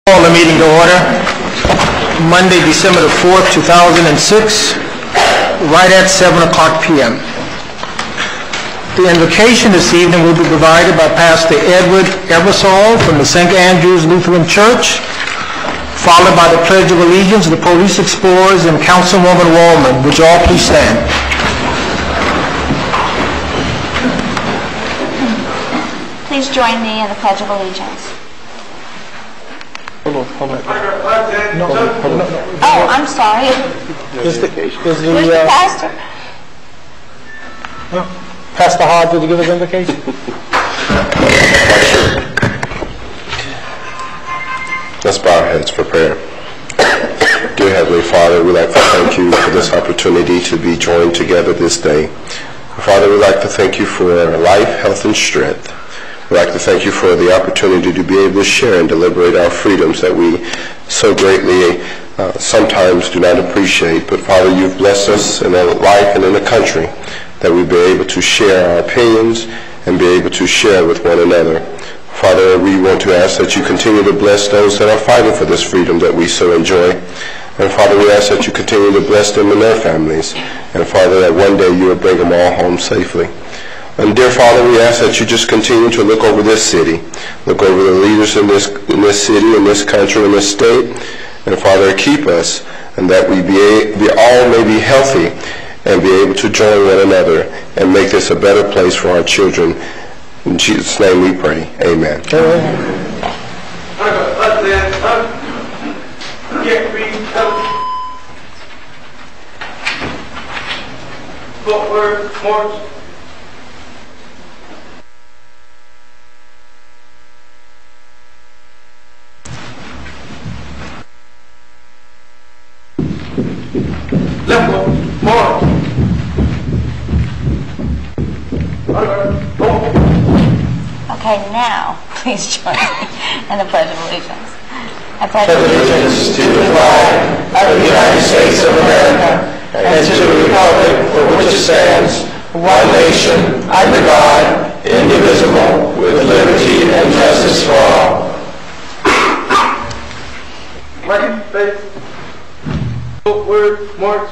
Call the meeting to order. Monday, December the 4th, 2006, right at 7 o'clock p.m. The invocation this evening will be provided by Pastor Edward Eversole from the St. Andrew's Lutheran Church, followed by the Pledge of Allegiance of the Police Explorers and Councilwoman Wallman. Would you all please stand? Please join me in the Pledge of Allegiance. Hold on. No. Oh, I'm sorry. Is the Where's the pastor? Pastor Hodge, did you give his invocation? Let's bow our heads for prayer. Dear Heavenly Father, we'd like to thank you for this opportunity to be joined together this day. Father, we'd like to thank you for life, health, and strength. We'd like to thank you for the opportunity to be able to share and deliberate our freedoms that we so greatly sometimes do not appreciate. But Father, you've blessed us in a life and in a country that we be able to share our opinions and be able to share with one another. Father, we want to ask that you continue to bless those that are fighting for this freedom that we so enjoy. And Father, we ask that you continue to bless them and their families. And Father, that one day you will bring them all home safely. And dear Father, we ask that you just continue to look over this city, look over the leaders in this city, in this country, in this state, and Father, keep us, and that we all may be healthy and be able to join one another and make this a better place for our children. In Jesus' name we pray. Amen. Footwork, march. Okay, now, please join me in the Pledge of Allegiance. I pledge allegiance to the flag of the United States of America and to the republic for which it stands, one nation, under God, indivisible, with liberty and justice for all. Right, face. Word, march.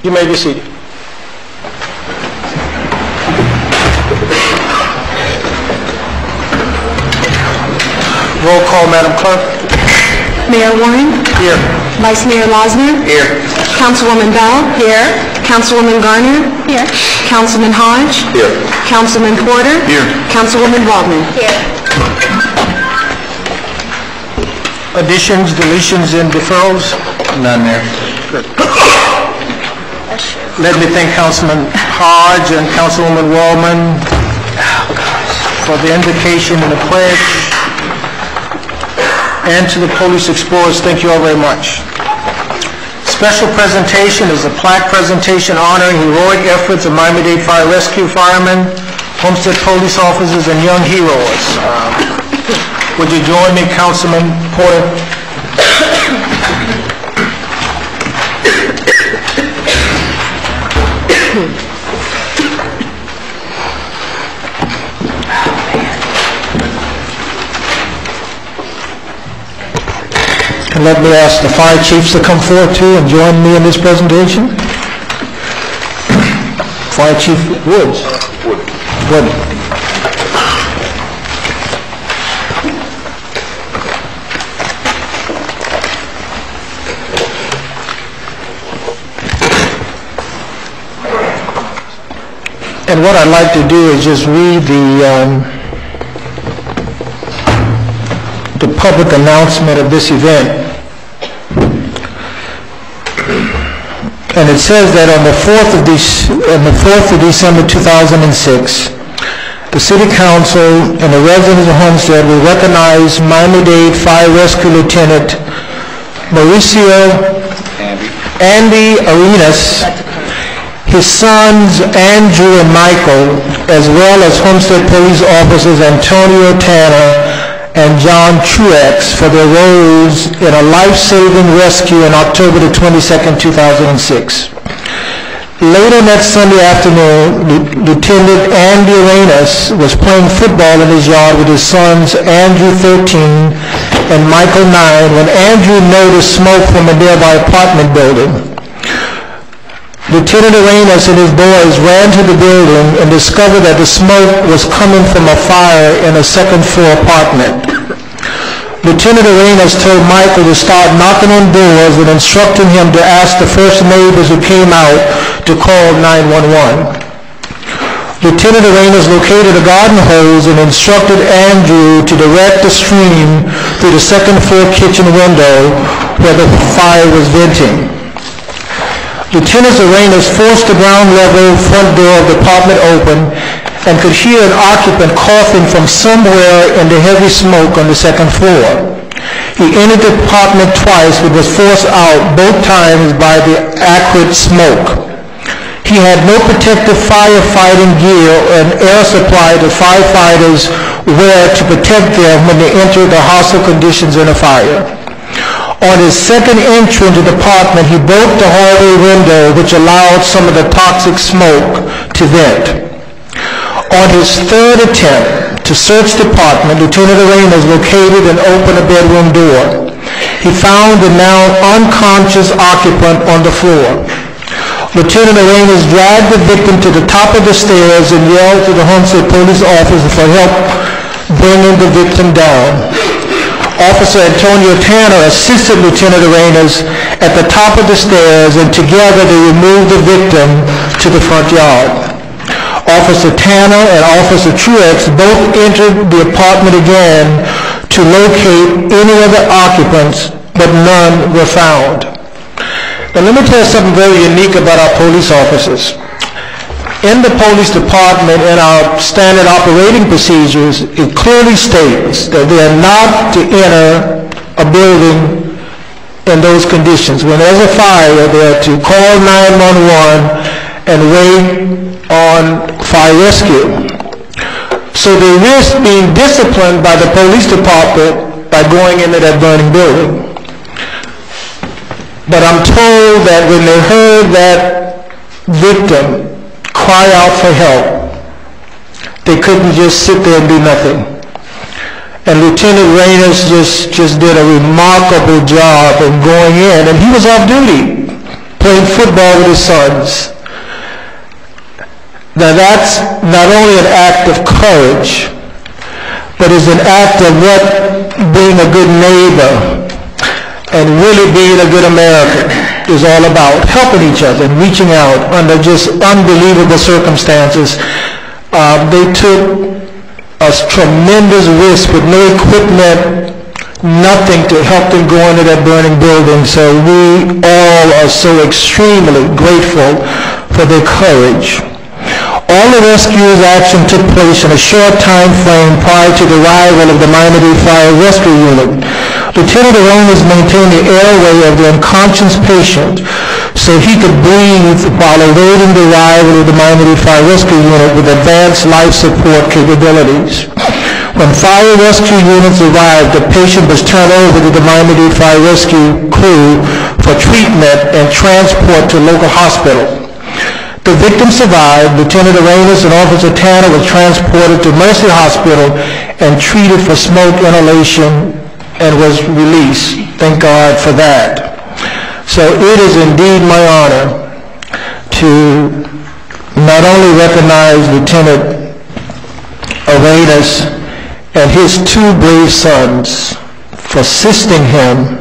You may be seated. Roll call, Madam Clerk. Mayor Warren? Here. Vice Mayor Losner? Here. Councilwoman Bell? Here. Councilwoman Garner? Here. Councilman Hodge? Here. Councilman Porter? Here. Councilwoman Waldman? here. Additions, deletions, and deferrals? None there. Good. Let me thank Councilman Hodge and Councilwoman Wallman for the invocation and the pledge. And to the Police Explorers, thank you all very much. Special presentation is a plaque presentation honoring heroic efforts of Miami-Dade Fire Rescue firemen, Homestead police officers, and young heroes. Would you join me, Councilman Porter? And let me ask the fire chiefs to come forward too and join me in this presentation. Fire Chief Woods. Wood. And what I'd like to do is just read the public announcement of this event. And it says that on the 4th of December 2006, the City Council and the residents of Homestead will recognize Miami-Dade Fire Rescue Lieutenant Mauricio Andy Arenas, his sons Andrew and Michael, as well as Homestead Police Officers Antonio Tanner and John Truex for their roles in a life-saving rescue on October the 22nd, 2006. Later that Sunday afternoon, Lieutenant Andy Arenas was playing football in his yard with his sons Andrew, 13, and Michael, 9, when Andrew noticed smoke from a nearby apartment building. Lieutenant Arenas and his boys ran to the building and discovered that the smoke was coming from a fire in a second-floor apartment. Lieutenant Arenas told Michael to start knocking on doors and instructed him to ask the first neighbors who came out to call 911. Lieutenant Arenas located a garden hose and instructed Andrew to direct the stream through the second-floor kitchen window where the fire was venting. Lieutenant Arenas forced the ground-level front door of the apartment open and could hear an occupant coughing from somewhere in the heavy smoke on the second floor. He entered the apartment twice but was forced out both times by the acrid smoke. He had no protective firefighting gear or an air supply the firefighters wear to protect them when they enter the hostile conditions in a fire. On his second entry into the apartment, he broke the hallway window, which allowed some of the toxic smoke to vent. On his third attempt to search the apartment, Lieutenant Arenas located and opened a bedroom door. He found the now unconscious occupant on the floor. Lieutenant Arenas dragged the victim to the top of the stairs and yelled to the Homestead police officer for help bringing the victim down. Officer Antonio Tanner assisted Lieutenant Arenas at the top of the stairs, and together they removed the victim to the front yard. Officer Tanner and Officer Truex both entered the apartment again to locate any other occupants, but none were found. Now let me tell you something very unique about our police officers. In the police department, in our standard operating procedures, it clearly states that they are not to enter a building in those conditions. When there's a fire, they are to call 911 and wait on fire rescue. So they risk being disciplined by the police department by going into that burning building. But I'm told that when they heard that victim cry out for help, they couldn't just sit there and do nothing. And Lieutenant Arenas just did a remarkable job in going in, and he was off duty, playing football with his sons. Now that's not only an act of courage, but is an act of what being a good neighbor and really being a good American is all about, helping each other and reaching out under just unbelievable circumstances. They took a tremendous risk with no equipment, nothing to help them go into that burning building. So we all are so extremely grateful for their courage. All the rescue's action took place in a short time frame prior to the arrival of the Miami-Dade Fire Rescue Unit. Lieutenant Arenas maintained the airway of the unconscious patient so he could breathe while awaiting the arrival of the Miami-Dade Fire Rescue Unit with advanced life support capabilities. When fire rescue units arrived, the patient was turned over to the Miami-Dade Fire Rescue crew for treatment and transport to a local hospital. The victim survived. Lieutenant Arenas and Officer Tanner were transported to Mercy Hospital and treated for smoke inhalation and was released. Thank God for that. So it is indeed my honor to not only recognize Lieutenant Arenas and his two brave sons for assisting him,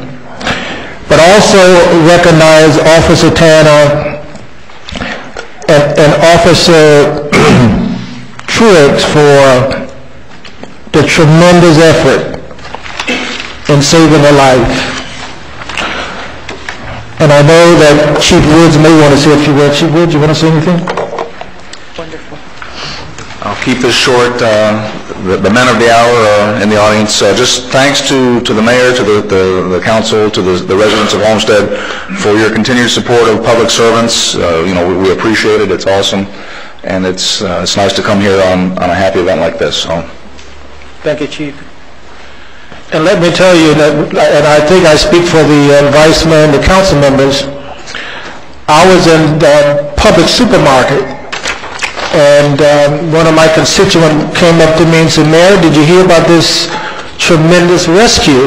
but also recognize Officer Tanner and Officer Truex for the tremendous effort in saving a life. And I know that Chief Woods may want to say a few words. Chief Woods, you want to say anything? Wonderful. I'll keep this short. The men of the hour are in the audience. Just thanks to the mayor, to the council, to the residents of Homestead for your continued support of public servants. We appreciate it. It's awesome, and it's nice to come here on a happy event like this. So. Thank you, Chief. And let me tell you that, and I think I speak for the vice mayor and the council members, I was in public supermarket. And one of my constituents came up to me and said, Mayor, did you hear about this tremendous rescue?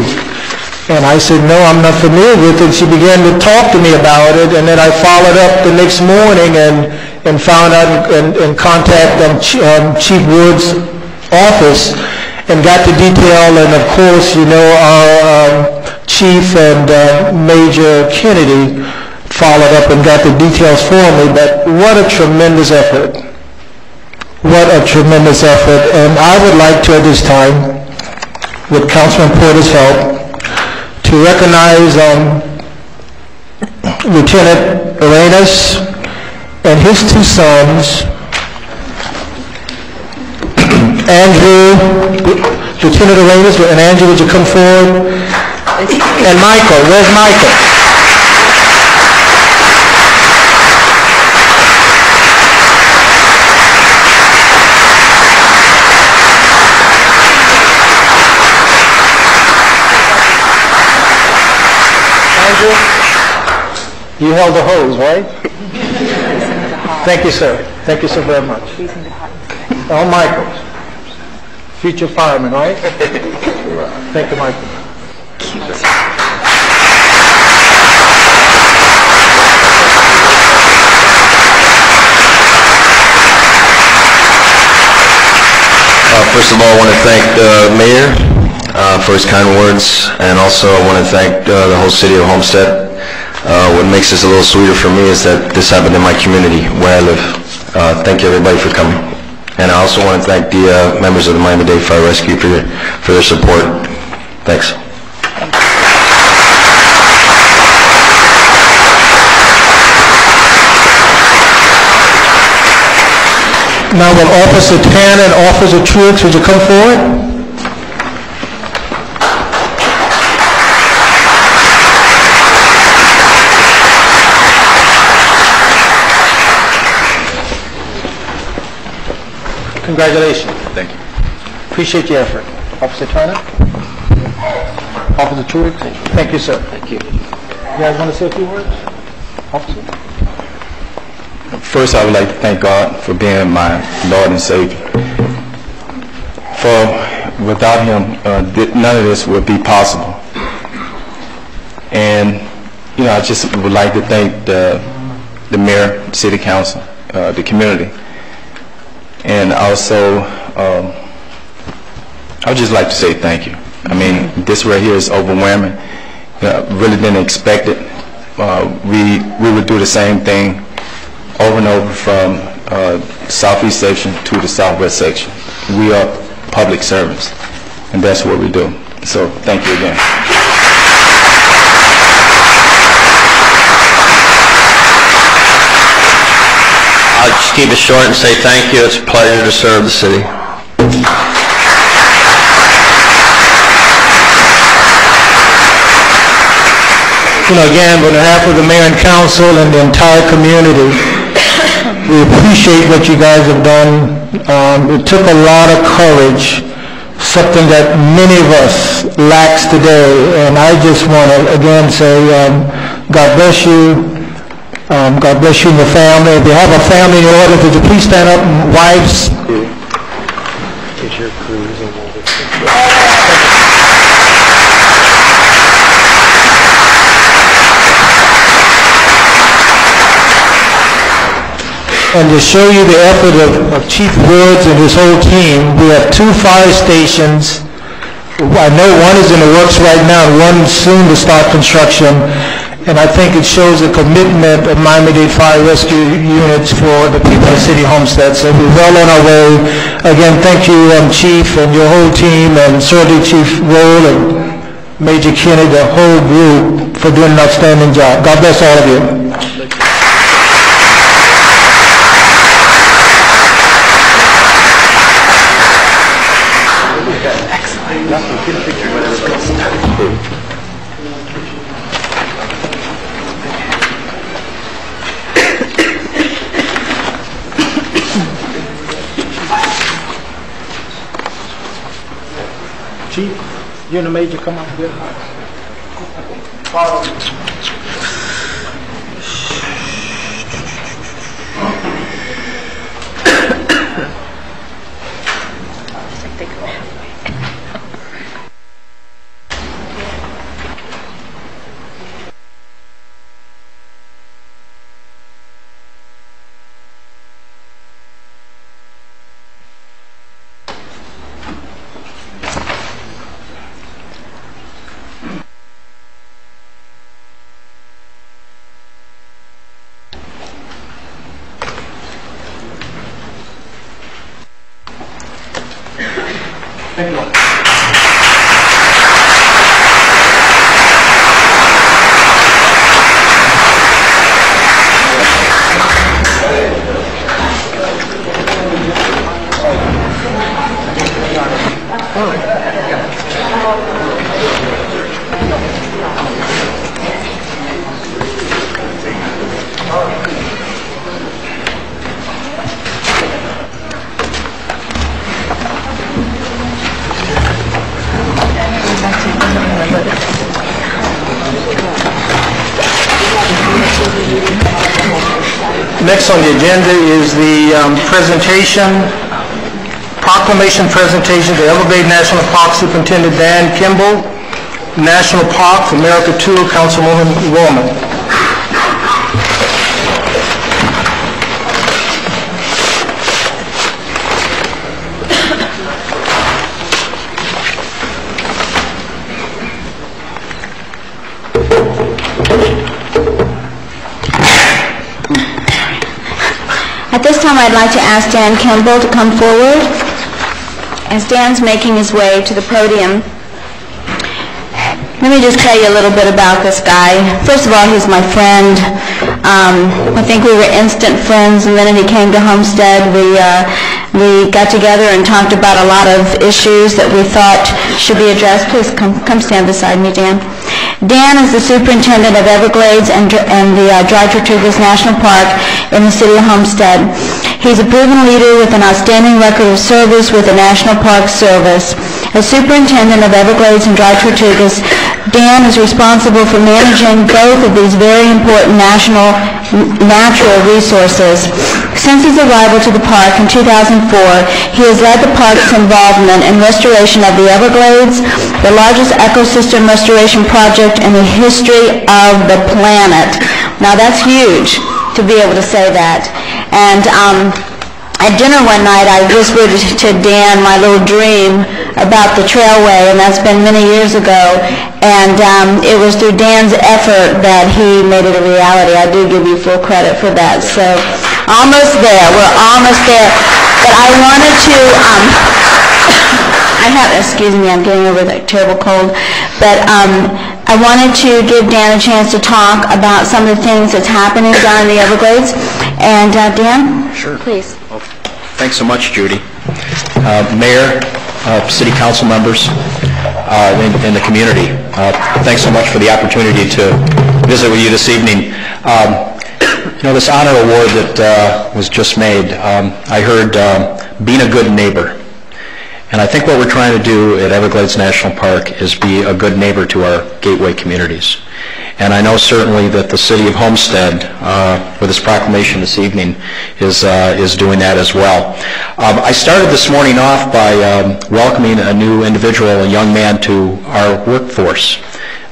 And I said, no, I'm not familiar with it. She began to talk to me about it, and then I followed up the next morning and found out and contacted Chief Wood's office and got the detail. And of course, you know, our Chief and Major Kennedy followed up and got the details for me. But what a tremendous effort. What a tremendous effort. And I would like to, at this time, with Councilman Porter's help, to recognize Lieutenant Arenas and his two sons, Andrew, Lieutenant Arenas and Andrew, would you come forward? And Michael, where's Michael? You held the hose, right? Thank you, sir. Thank you so very much. Oh, Michael. Future fireman, right? Thank you, Michael. First of all, I want to thank the mayor for his kind words, and also I want to thank the whole city of Homestead. What makes this a little sweeter for me is that this happened in my community where I live. Thank you everybody for coming. And I also want to thank the members of the Miami-Dade Fire Rescue for their support. Thanks. Now will Officer Tan and Officer Truex, would you come forward? Congratulations. Thank you. Appreciate your effort. Officer Turner? Officer Truex? Thank you, sir. Thank you. You guys want to say a few words? Officer? First, I would like to thank God for being my Lord and Savior. For without Him, none of this would be possible. And, you know, I just would like to thank the mayor, the city council, the community. And also, I would just like to say thank you. I mean, this right here is overwhelming. Really didn't expect it. We would do the same thing over and over from southeast section to the southwest section. We are public servants, and that's what we do. So thank you again. I'll just keep it short and say thank you. It's a pleasure to serve the city. You know, again, on behalf of the mayor and council and the entire community, we appreciate what you guys have done. It took a lot of courage, something that many of us lacks today. And I just want to again say, God bless you. God bless you and your family. If you have a family in your audience, would you please stand up, and wives? And to show you the effort of Chief Woods and his whole team, we have 2 fire stations. I know one is in the works right now, and one soon to start construction. And I think it shows the commitment of Miami-Dade Fire Rescue Units for the people of the city of Homestead. So we're well on our way. Again, thank you, Chief, and your whole team, and certainly Chief Roll and Major Kennedy, the whole group, for doing an outstanding job. God bless all of you. Chief, you and the Major, come on here. Next on the agenda is the proclamation presentation to Everglades National Park Superintendent Dan Kimball, National Park for America Tour, Councilwoman Woolman. At this time, I'd like to ask Dan Kimball to come forward. As Dan's making his way to the podium, let me just tell you a little bit about this guy. First of all, he's my friend. I think we were instant friends the minute he came to Homestead. We got together and talked about a lot of issues that we thought should be addressed. Please come stand beside me, Dan. Dan is the superintendent of Everglades and the Dry Tortugas National Park in the city of Homestead. He's a proven leader with an outstanding record of service with the National Park Service. As superintendent of Everglades and Dry Tortugas, Dan is responsible for managing both of these very important national natural resources. Since his arrival to the park in 2004, he has led the park's involvement in restoration of the Everglades, the largest ecosystem restoration project in the history of the planet. Now that's huge to be able to say that. And at dinner one night, I whispered to Dan my little dream about the Trailway, and that's been many years ago. And it was through Dan's effort that he made it a reality. I do give you full credit for that. So almost there. We're almost there. But I wanted to, excuse me, I'm getting over that terrible cold. But I wanted to give Dan a chance to talk about some of the things that's happening down in the Everglades. And Dan? Sure. Please. Well, thanks so much, Judy. Mayor, city council members, and the community, thanks so much for the opportunity to visit with you this evening. This honor award that was just made, I heard being a good neighbor. And I think what we're trying to do at Everglades National Park is be a good neighbor to our gateway communities. And I know certainly that the city of Homestead, with its proclamation this evening, is doing that as well. I started this morning off by welcoming a new individual, a young man, to our workforce,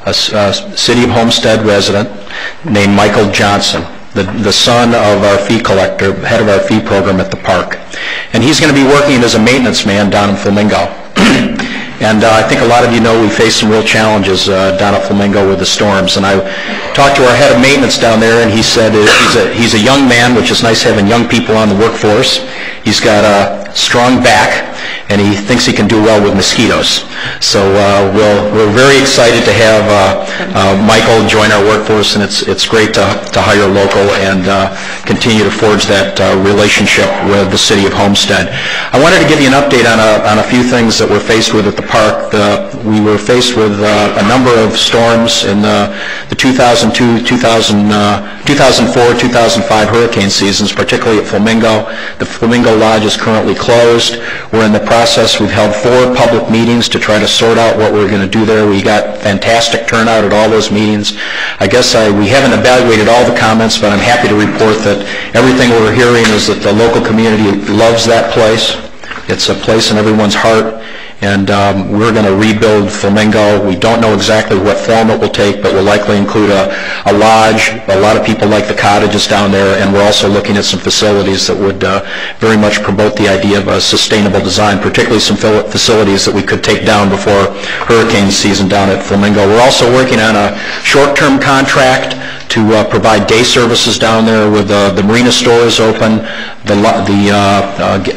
a city of Homestead resident named Michael Johnson, the son of our fee collector, head of our fee program at the park. And he's going to be working as a maintenance man down in Flamingo. And I think a lot of you know we face some real challenges down at Flamingo with the storms. And I talked to our head of maintenance down there, and he said he's a young man, which is nice having young people on the workforce. He's got a strong back, and he thinks he can do well with mosquitoes. So we're very excited to have Michael join our workforce, and it's great to hire local and continue to forge that relationship with the city of Homestead. I wanted to give you an update on a few things that we're faced with at the park. We were faced with a number of storms in the 2002, 2004, 2005 hurricane seasons, particularly at Flamingo. The Flamingo Lodge is currently closed. We're in the process. We've held 4 public meetings to try to sort out what we're going to do there. We got fantastic turnout at all those meetings. I guess we haven't evaluated all the comments, but I'm happy to report that everything we're hearing is that the local community loves that place. It's a place in everyone's heart. And we're going to rebuild Flamingo. We don't know exactly what form it will take, but we'll likely include a lodge. A lot of people like the cottages down there, and we're also looking at some facilities that would very much promote the idea of a sustainable design, particularly some facilities that we could take down before hurricane season down at Flamingo. We're also working on a short-term contract to provide day services down there with the marina store is open, the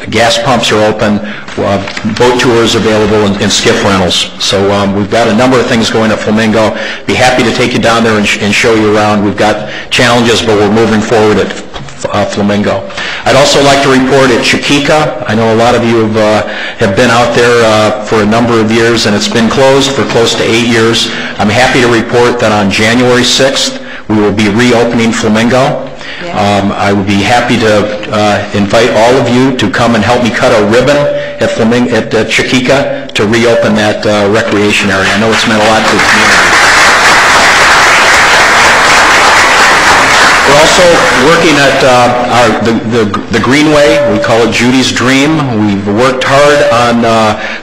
gas pumps are open, boat tours available, and skiff rentals. So we've got a number of things going at Flamingo. Be happy to take you down there and show you around. We've got challenges, but we're moving forward at Flamingo. I'd also like to report at Chiquita. I know a lot of you have been out there for a number of years, and it's been closed for close to 8 years. I'm happy to report that on January 6th, we will be reopening Flamingo. I would be happy to invite all of you to come and help me cut a ribbon at Chiquita to reopen that recreation area. I know it's meant a lot to the community. We're also working at the Greenway. We call it Judy's Dream. We've worked hard on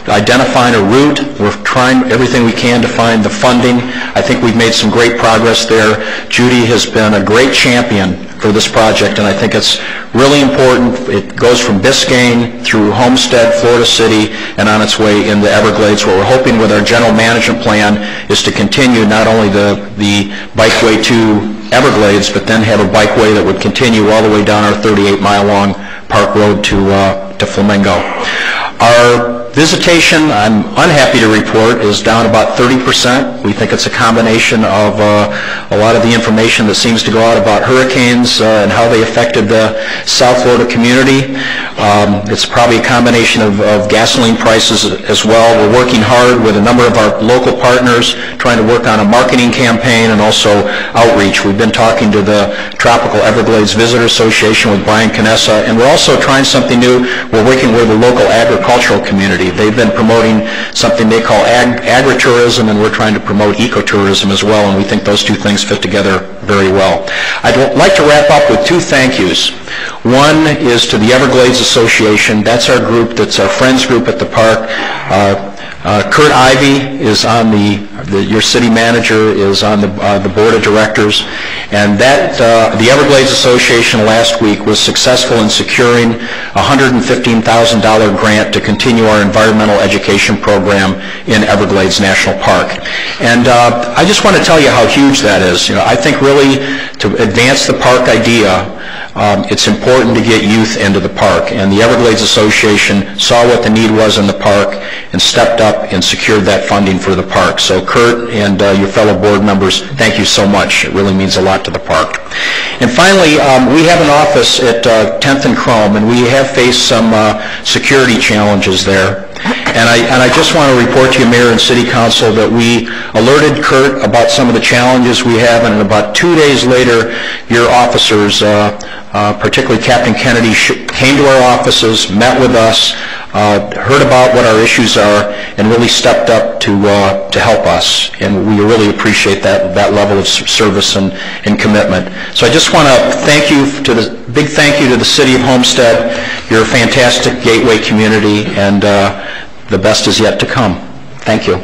identifying a route. We're trying everything we can to find the funding. I think we've made some great progress there. Judy has been a great champion for this project, and I think it's really important. It goes from Biscayne through Homestead, Florida City, and on its way into Everglades. What we're hoping with our general management plan is to continue not only the bikeway to Everglades, but then have a bikeway that would continue all the way down our 38-mile-long park road to Flamingo. Our visitation, I'm unhappy to report, is down about 30%. We think it's a combination of a lot of the information that seems to go out about hurricanes and how they affected the South Florida community. It's probably a combination of gasoline prices as well. We're working hard with a number of our local partners, trying to work on a marketing campaign and also outreach. We've been talking to the Tropical Everglades Visitor Association with Brian Canessa, and we're also trying something new. We're working with the local agricultural community. They've been promoting something they call agritourism, and we're trying to promote ecotourism as well, and we think those two things fit together very well. I'd like to wrap up with two thank yous. One is to the Everglades Association. That's our group, that's our friends group at the park. Kurt Ivey is on your city manager is on the board of directors, and that the Everglades Association last week was successful in securing a $115,000 grant to continue our environmental education program in Everglades National Park. And I just want to tell you how huge that is. I think really to advance the park idea, it's important to get youth into the park, and the Everglades Association saw what the need was in the park and stepped up and secured that funding for the park. So Kurt and your fellow board members, thank you so much. It really means a lot to the park. And finally, we have an office at 10th and Chrome, and we have faced some security challenges there. And I just want to report to you, Mayor and City Council, that we alerted Kurt about some of the challenges we have, and about 2 days later, your officers, particularly Captain Kennedy, came to our offices, met with us, heard about what our issues are, and really stepped up to help us. And we really appreciate that level of service and commitment. So I just want to thank you big thank you to the City of Homestead. You're a fantastic gateway community, and the best is yet to come. Thank you.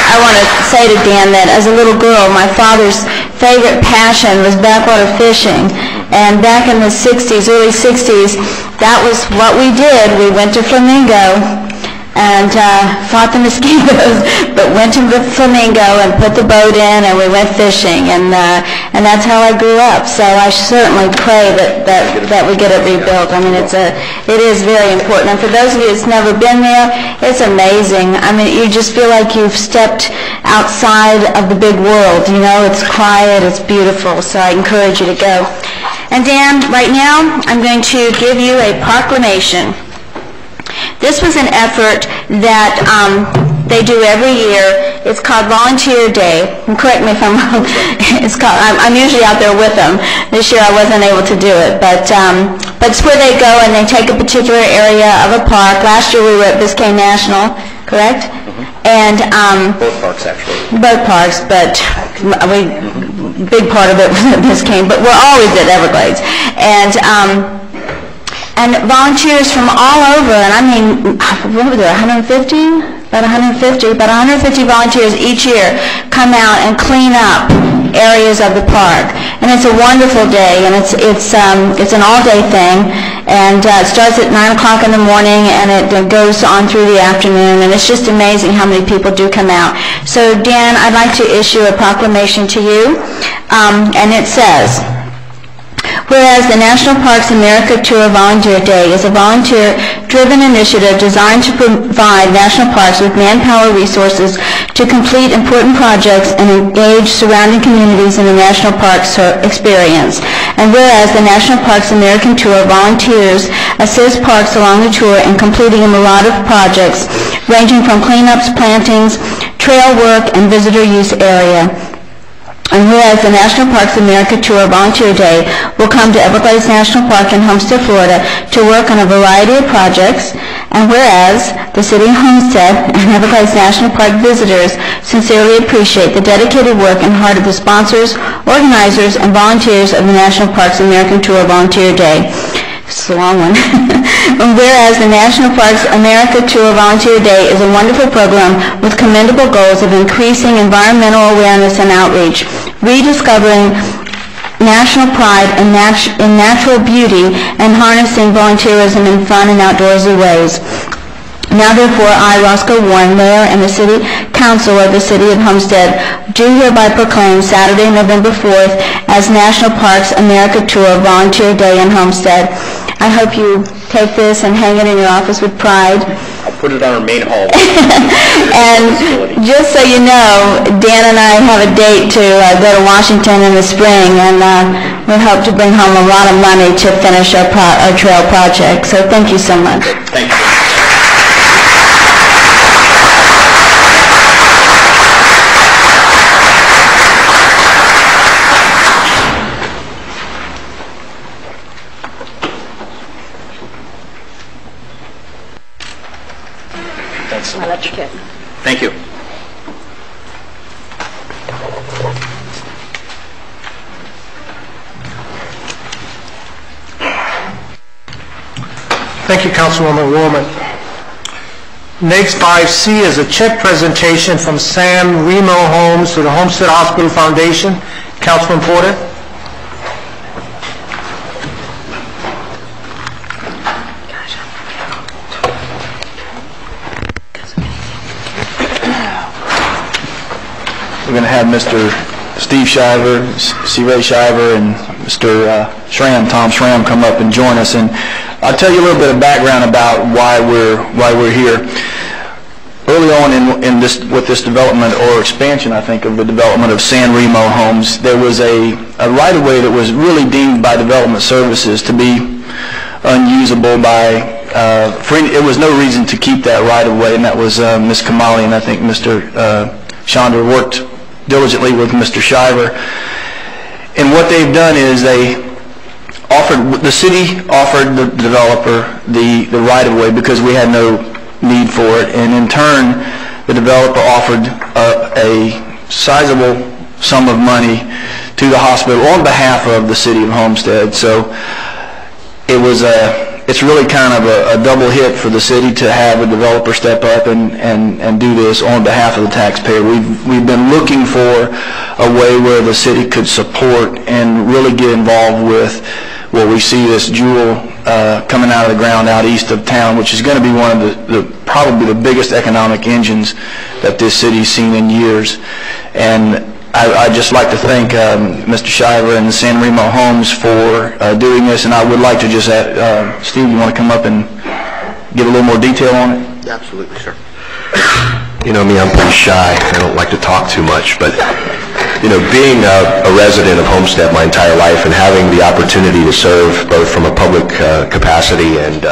I want to say to Dan that as a little girl, my father's favorite passion was backwater fishing. And back in the 60s, early 60s, that was what we did. We went to Flamingo and fought the mosquitoes, but went to the Flamingo and put the boat in, and we went fishing, and that's how I grew up. So I certainly pray that we get it rebuilt. I mean, it is very important. And for those of you that's never been there, it's amazing. I mean, you just feel like you've stepped outside of the big world. It's quiet, it's beautiful. So I encourage you to go. And Dan, right now, I'm going to give you a proclamation. This was an effort that they do every year. It's called Volunteer Day. And correct me if I'm wrong. I'm usually out there with them. This year I wasn't able to do it, but it's where they go and they take a particular area of a park. Last year we were at Biscayne National, correct? Mm-hmm. And both parks actually. Both parks, but big part of it was at Biscayne. But we're always at Everglades, and volunteers from all over, and I mean, what were there, 150? About 150 volunteers each year come out and clean up areas of the park. And and it's a wonderful day, and it's an all-day thing, and it starts at 9 o'clock in the morning, and it goes on through the afternoon, and it's just amazing how many people do come out. So, Dan, I'd like to issue a proclamation to you, and it says, whereas the National Parks America Tour Volunteer Day is a volunteer-driven initiative designed to provide national parks with manpower resources to complete important projects and engage surrounding communities in the national parks experience. And whereas the National Parks American Tour volunteers assist parks along the tour in completing a myriad of projects ranging from cleanups, plantings, trail work, and visitor use area. And whereas the National Parks America Tour Volunteer Day will come to Everglades National Park in Homestead, Florida to work on a variety of projects, and whereas the City of Homestead and Everglades National Park visitors sincerely appreciate the dedicated work and heart of the sponsors, organizers, and volunteers of the National Parks American Tour Volunteer Day. It's a long one. And whereas the National Parks America Tour Volunteer Day is a wonderful program with commendable goals of increasing environmental awareness and outreach, rediscovering national pride in natural beauty, and harnessing volunteerism in fun and outdoorsy ways. Now therefore, I, Roscoe Warren, Mayor and the City Council of the City of Homestead, do hereby proclaim Saturday, November 4th as National Parks America Tour Volunteer Day in Homestead. I hope you take this and hang it in your office with pride. I'll put it on our main hall. And just so you know, Dan and I have a date to go to Washington in the spring, and we hope to bring home a lot of money to finish our trail project. So thank you so much. Thank you. I love your kid. Thank you. Thank you, Councilwoman Woolman. Next, 5C is a check presentation from San Remo Homes to the Homestead Hospital Foundation. Councilman Porter. We're going to have Mr. Steve Shiver, C. Ray Shiver, and Mr. Tom Schramm come up and join us. And I'll tell you a little bit of background about why we're here. Early on with this development or expansion, I think, of the development of San Remo Homes, there was a right-of-way that was really deemed by Development Services to be unusable by it was no reason to keep that right-of-way, and that was Ms. Kamali and I think Mr. Chandra worked diligently with Mr. Shiver. And what they've done is the city offered the developer the right-of-way because we had no need for it, and in turn the developer offered a sizable sum of money to the hospital on behalf of the City of Homestead. So it's really kind of a double hit for the city to have a developer step up and do this on behalf of the taxpayer. We've been looking for a way where the city could support and really get involved with what we see this jewel coming out of the ground out east of town, which is going to be one of probably the biggest economic engines that this city's seen in years. And I'd just like to thank Mr. Shiver and the San Remo Homes for doing this, and I would like to just Steve, you want to come up and give a little more detail on it? Absolutely, sir. You know me, I'm pretty shy. I don't like to talk too much, but being a resident of Homestead my entire life and having the opportunity to serve both from a public capacity and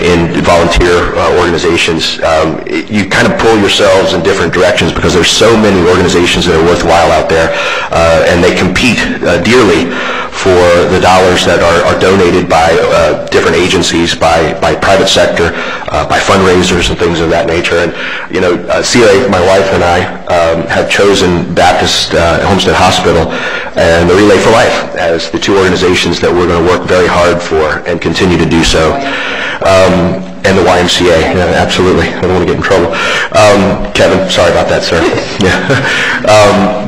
in volunteer organizations, you kind of pull yourselves in different directions because there's so many organizations that are worthwhile out there, and they compete dearly for the dollars that are donated by different agencies, by private sector, by fundraisers and things of that nature. And CA, my wife and I have chosen Baptist Homestead Hospital and the Relay for Life as the two organizations that we're going to work very hard for and continue to do so. And the YMCA, yeah, absolutely. I don't want to get in trouble. Kevin, sorry about that, sir. Yeah.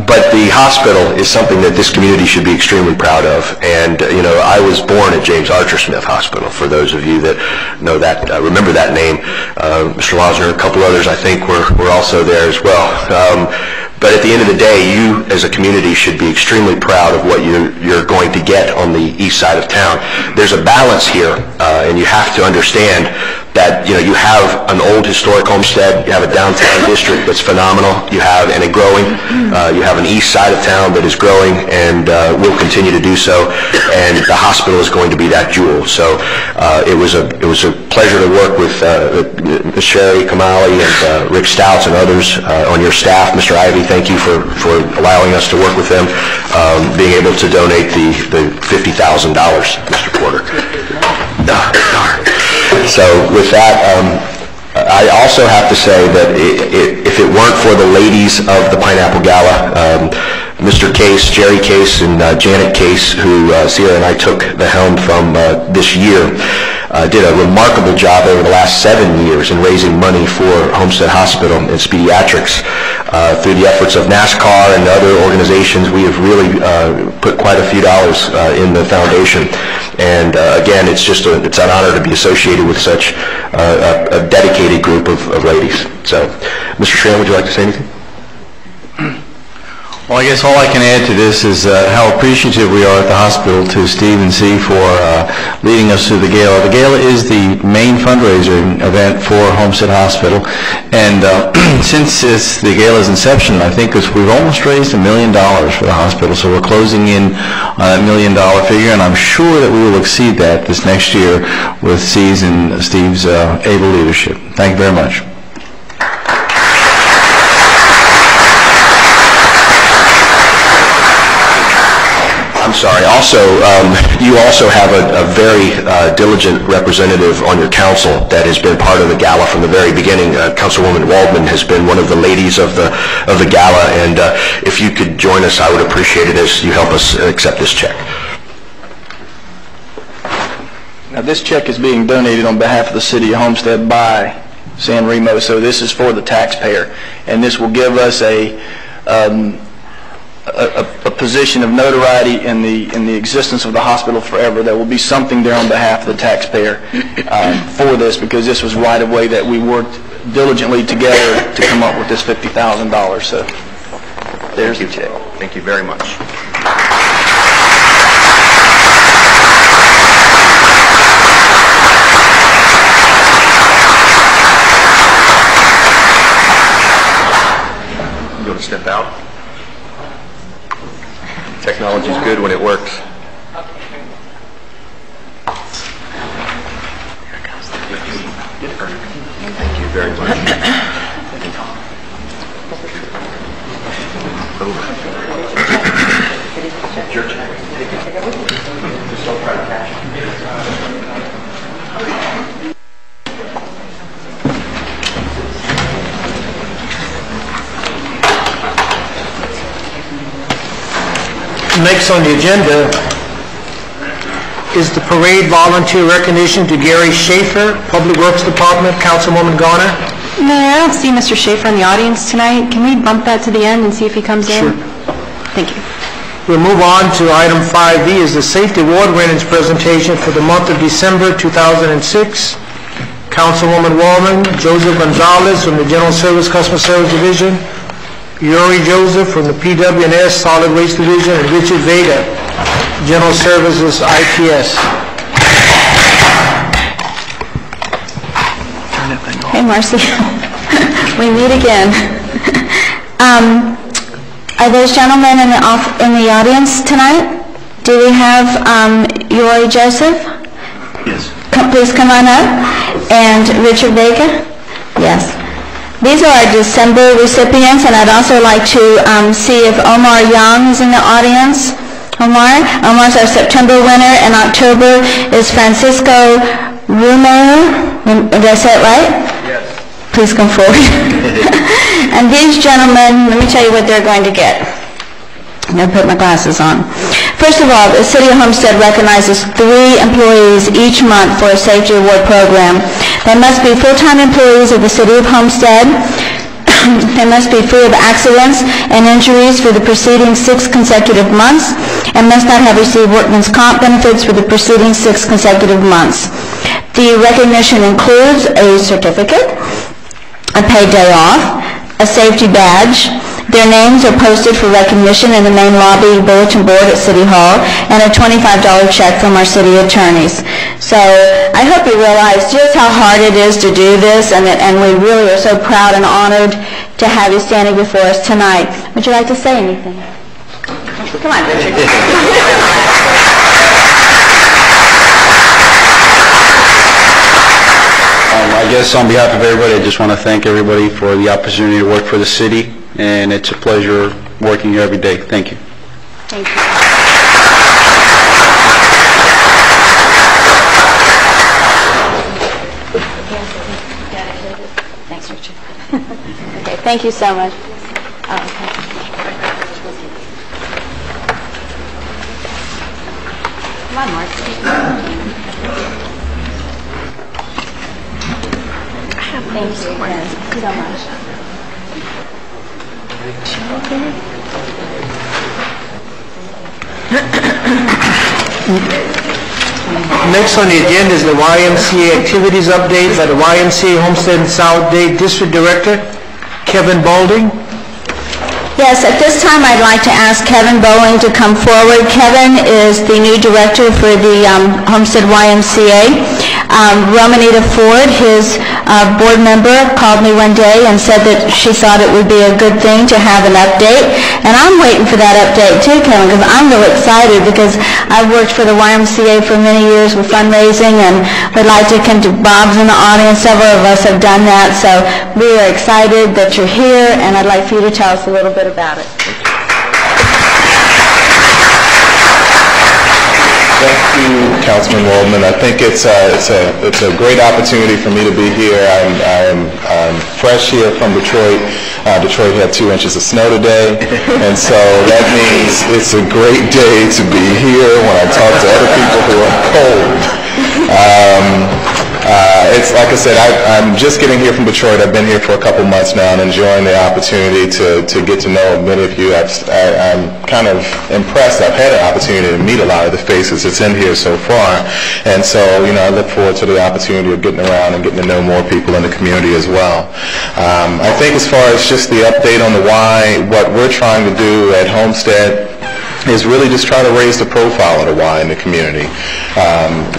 But But the hospital is something that this community should be extremely proud of. And, I was born at James Archer Smith Hospital, for those of you that know that, remember that name. Mr. Losner, a couple others, I think, were also there as well. But at the end of the day, you as a community should be extremely proud of what you're going to get on the east side of town. There's a balance here, and you have to understand that you have an old historic homestead, you have a downtown district that's phenomenal, you have and growing, you have an east side of town that is growing and will continue to do so, and the hospital is going to be that jewel. So it was a pleasure to work with Sherry Kamali and Rick Stouts and others on your staff. Mr. Ivey, thank you for allowing us to work with them, being able to donate the $50,000, Mr. Porter. So with that, I also have to say that if it weren't for the ladies of the Pineapple Gala, Mr. Case, Jerry Case, and Janet Case, who Sierra and I took the helm from this year, did a remarkable job over the last 7 years in raising money for Homestead Hospital and Pediatrics. Through the efforts of NASCAR and other organizations, we have really put quite a few dollars in the foundation. And again, it's an honor to be associated with such a dedicated group of ladies. So, Mr. Schramm, would you like to say anything? Well, I guess all I can add to this is how appreciative we are at the hospital to Steve and C for leading us through the gala. The gala is the main fundraising event for Homestead Hospital, and since the gala's inception, I think we've almost raised $1 million for the hospital, so we're closing in on that $1 million figure, and I'm sure that we will exceed that this next year with C's and Steve's able leadership. Thank you very much. I'm sorry. Also, you also have a very diligent representative on your council that has been part of the gala from the very beginning. Councilwoman Waldman has been one of the ladies of the gala, and if you could join us, I would appreciate it as you help us accept this check. Now, this check is being donated on behalf of the City of Homestead by San Remo, so this is for the taxpayer, and this will give us a position of notoriety in the existence of the hospital forever. There will be something there on behalf of the taxpayer for this, because this was right away that we worked diligently together to come up with this $50,000. So there's the check. Thank you very much. You want to step out? Technology is good when it works. Thank you very much. Just don't try to catch it. Next on the agenda is the parade volunteer recognition to Gary Schaefer, Public Works Department. Councilwoman Garner. Mayor, I don't see Mr. Schaefer in the audience tonight. Can we bump that to the end and see if he comes in? Sure. Thank you. We'll move on to item 5B, is the Safety Award winners presentation for the month of December 2006. Councilwoman Wallman, Joseph Gonzalez from the General Service Customer Service Division, Yuri Joseph from the PW&S Solid Waste Division, and Richard Vega, General Services IPS. Hey, Marcy. We meet again. Are those gentlemen in the audience tonight? Do we have Yuri Joseph? Yes. Please come on up. And Richard Vega? Yes. These are our December recipients, and I'd also like to see if Omar Young is in the audience. Omar's our September winner, and October is Francisco Rumor. Did I say it right? Yes. Please come forward. And these gentlemen, let me tell you what they're going to get. I'm going to put my glasses on. First of all, the City of Homestead recognizes 3 employees each month for a safety award program. They must be full-time employees of the City of Homestead They must be free of accidents and injuries for the preceding 6 consecutive months and must not have received workman's comp benefits for the preceding 6 consecutive months. The recognition includes a certificate, a paid day off, a safety badge. Their names are posted for recognition in the main lobby bulletin board at City Hall, and a $25 check from our city attorneys. So I hope you realize just how hard it is to do this, and we really are so proud and honored to have you standing before us tonight. Would you like to say anything? Come on, Richard. I guess on behalf of everybody, I just want to thank everybody for the opportunity to work for the city, and it's a pleasure working here every day. Thank you. Thank you. Thanks, Richard. Okay, thank you so much. Okay. Come on, Mark. Thank you so much. Next on the agenda is the YMCA activities update by the YMCA Homestead and South Day District Director, Kevin Balding. Yes, at this time I'd like to ask Kevin Bowling to come forward. Kevin is the new director for the Homestead YMCA. Romanita Ford, his board member, called me one day and said that she thought it would be a good thing to have an update. And I'm waiting for that update too, Kevin, because I'm really excited because I've worked for the YMCA for many years with fundraising, and would like to come to Bob's in the audience. Several of us have done that, so we are excited that you're here, and I'd like for you to tell us a little bit about it. Thank you, Councilman Waldman. I think it's a great opportunity for me to be here. I'm fresh here from Detroit. Detroit had 2 inches of snow today, and so that means it's a great day to be here when I talk to other people who are cold. It's like I said, I'm just getting here from Detroit. I've been here for a couple months now and enjoying the opportunity to get to know many of you. I'm kind of impressed. I've had an opportunity to meet a lot of the faces that's in here so far, and so I look forward to the opportunity of getting around and getting to know more people in the community as well. I think as far as just the update on the why, what we're trying to do at Homestead is really just try to raise the profile of the Y in the community.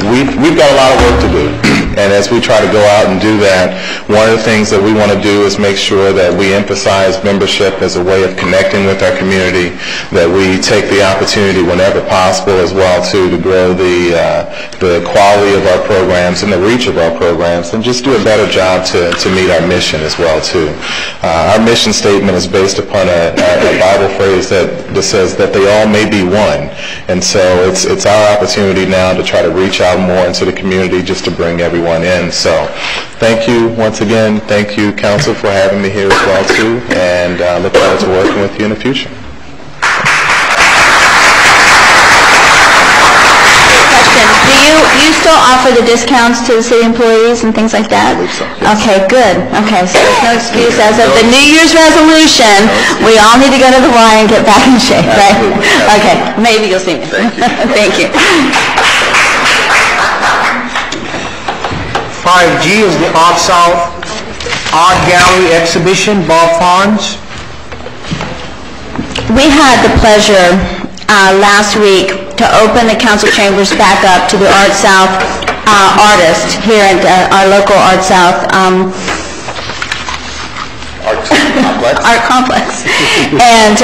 We've got a lot of work to do, and as we try to go out and do that, one of the things that we want to do is make sure that we emphasize membership as a way of connecting with our community, that we take the opportunity whenever possible as well to grow the quality of our programs and the reach of our programs, and just do a better job to meet our mission as well too. Our mission statement is based upon a Bible phrase that says that they all may be one, and so it's our opportunity now to try to reach out more into the community just to bring everyone in. So thank you once again. Thank you, Council, for having me here as well too, and look forward to working with you in the future. Do you still offer the discounts to the city employees and things like that? I believe so, yes. Okay, good. Okay, so there's no excuse. As of the New Year's resolution, we all need to go to the Y and get back in shape, right? Okay, maybe you'll see me. Thank you. 5G is the Off-South Art Gallery Exhibition, Bob Farnes. We had the pleasure last week to open the council chambers back up to the Art South artists here at our local Art South Art Complex. And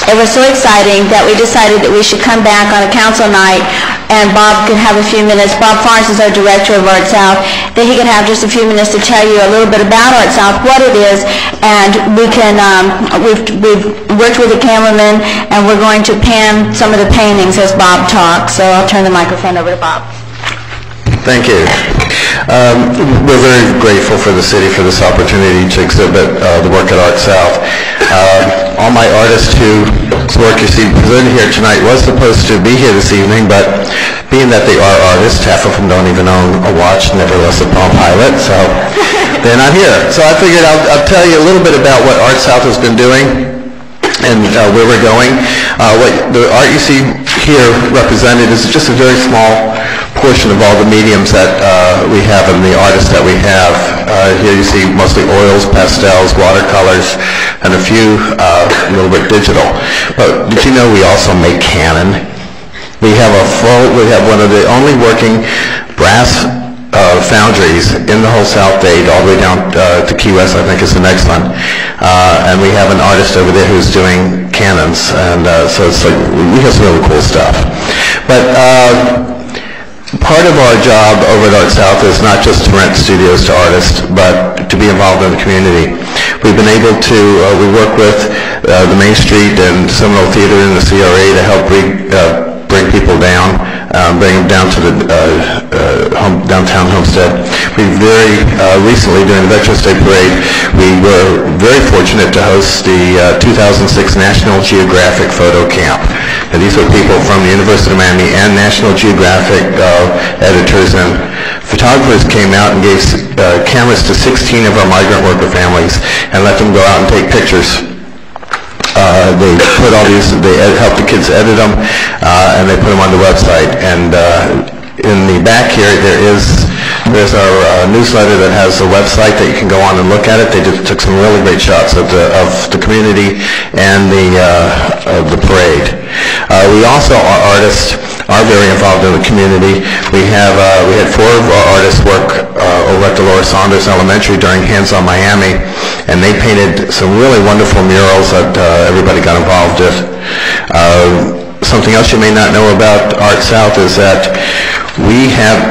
it was so exciting that we decided that we should come back on a council night and Bob could have a few minutes. Bob Farnes is our director of Art South. That he could have just a few minutes to tell you a little bit about Art South, what it is, and we can, we've worked with the cameraman and we're going to pan some of the paintings as Bob talks. So I'll turn the microphone over to Bob. Thank you. We're very grateful for the city for this opportunity to exhibit the work at Art South. All my artists whose work you see presented here tonight was supposed to be here this evening, but being that they are artists, half of them don't even own a watch, nevertheless a Palm Pilot, so They're not here. So I figured I'll tell you a little bit about what Art South has been doing and where we're going. What the art you see here represented is just a very small portion of all the mediums that we have and the artists that we have. Here you see mostly oils, pastels, watercolors, and a few a little bit digital. But did you know we also make Canon? We have one of the only working brass foundries in the whole South Dade, all the way down to Key West, I think is the next one. And we have an artist over there who's doing cannons, and so it's like, we have some really cool stuff. But part of our job over at Art South is not just to rent studios to artists, but to be involved in the community. We've been able to, we work with the Main Street and Seminole Theater in the CRA to help bring people down, bring them down to the downtown Homestead. We very recently, during the Veterans Day Parade, we were very fortunate to host the 2006 National Geographic Photo Camp. And these were people from the University of Miami and National Geographic editors and photographers came out and gave cameras to 16 of our migrant worker families and let them go out and take pictures. They put all these, they help the kids edit them, and they put them on the website. And in the back here, there's our newsletter that has a website that you can go on and look at it. They just took some really great shots of the community and the parade. We also, our artists, are very involved in the community. We had 4 of our artists work over at Dolores Saunders Elementary during Hands on Miami, and they painted some really wonderful murals that everybody got involved with. Something else you may not know about Art South is that we have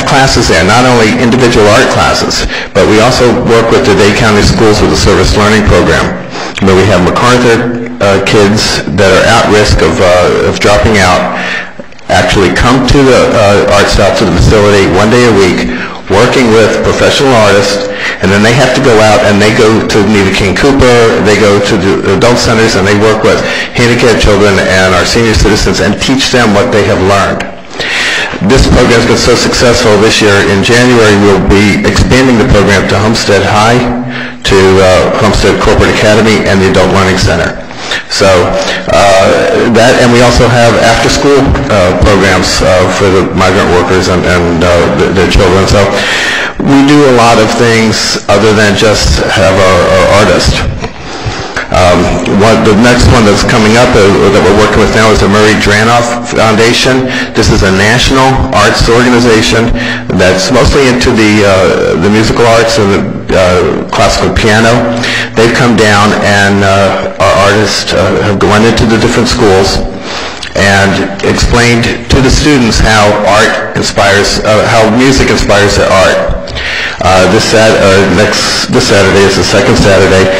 classes there, not only individual art classes, but we also work with the Dade County Schools with a service learning program. But we have MacArthur kids that are at risk of dropping out actually come to the Art South, to the facility 1 day a week, working with professional artists, and then they have to go out and they go to Neva King Cooper, they go to the adult centers, and they work with handicapped children and our senior citizens and teach them what they have learned. This program has been so successful this year. In January, we'll be expanding the program to Homestead High, to Homestead Corporate Academy, and the Adult Learning Center. So and we also have after-school programs for the migrant workers and their children. So we do a lot of things other than just have our artists. The next one that's coming up that we're working with now is the Murray Dranoff Foundation. This is a national arts organization that's mostly into the musical arts and the classical piano. They've come down and our artists have gone into the different schools and explained to the students how art inspires, how music inspires their art. This Saturday is the second Saturday.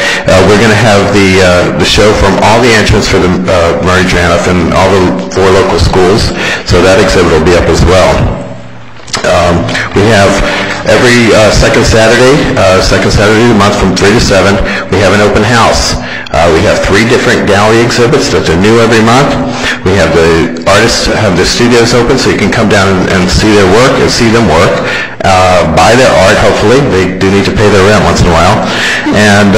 We're going to have the show from all the entrants for the Murray Dranoff and all the 4 local schools. So that exhibit will be up as well. We have every second Saturday of the month from 3 to 7, we have an open house. We have 3 different gallery exhibits that are new every month. We have the artists have their studios open so you can come down and see their work and see them work, buy their art hopefully. They do need to pay their rent once in a while. And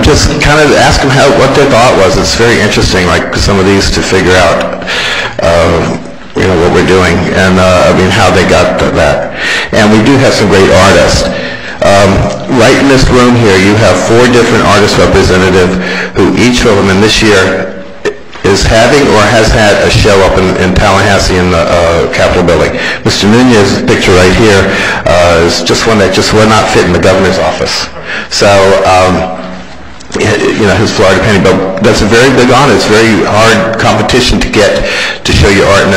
just kind of ask them what their thought was. It's very interesting, like some of these, to figure out what we're doing and how they got to that. And we do have some great artists. Right in this room here, you have 4 different artist representatives who each of them in this year is having or has had a show up in Tallahassee in the Capitol building. Mr. Nunez's picture right here is just one that just would not fit in the governor's office. So, his Florida painting, but that's a very big honor. It's very hard competition to get to show your art in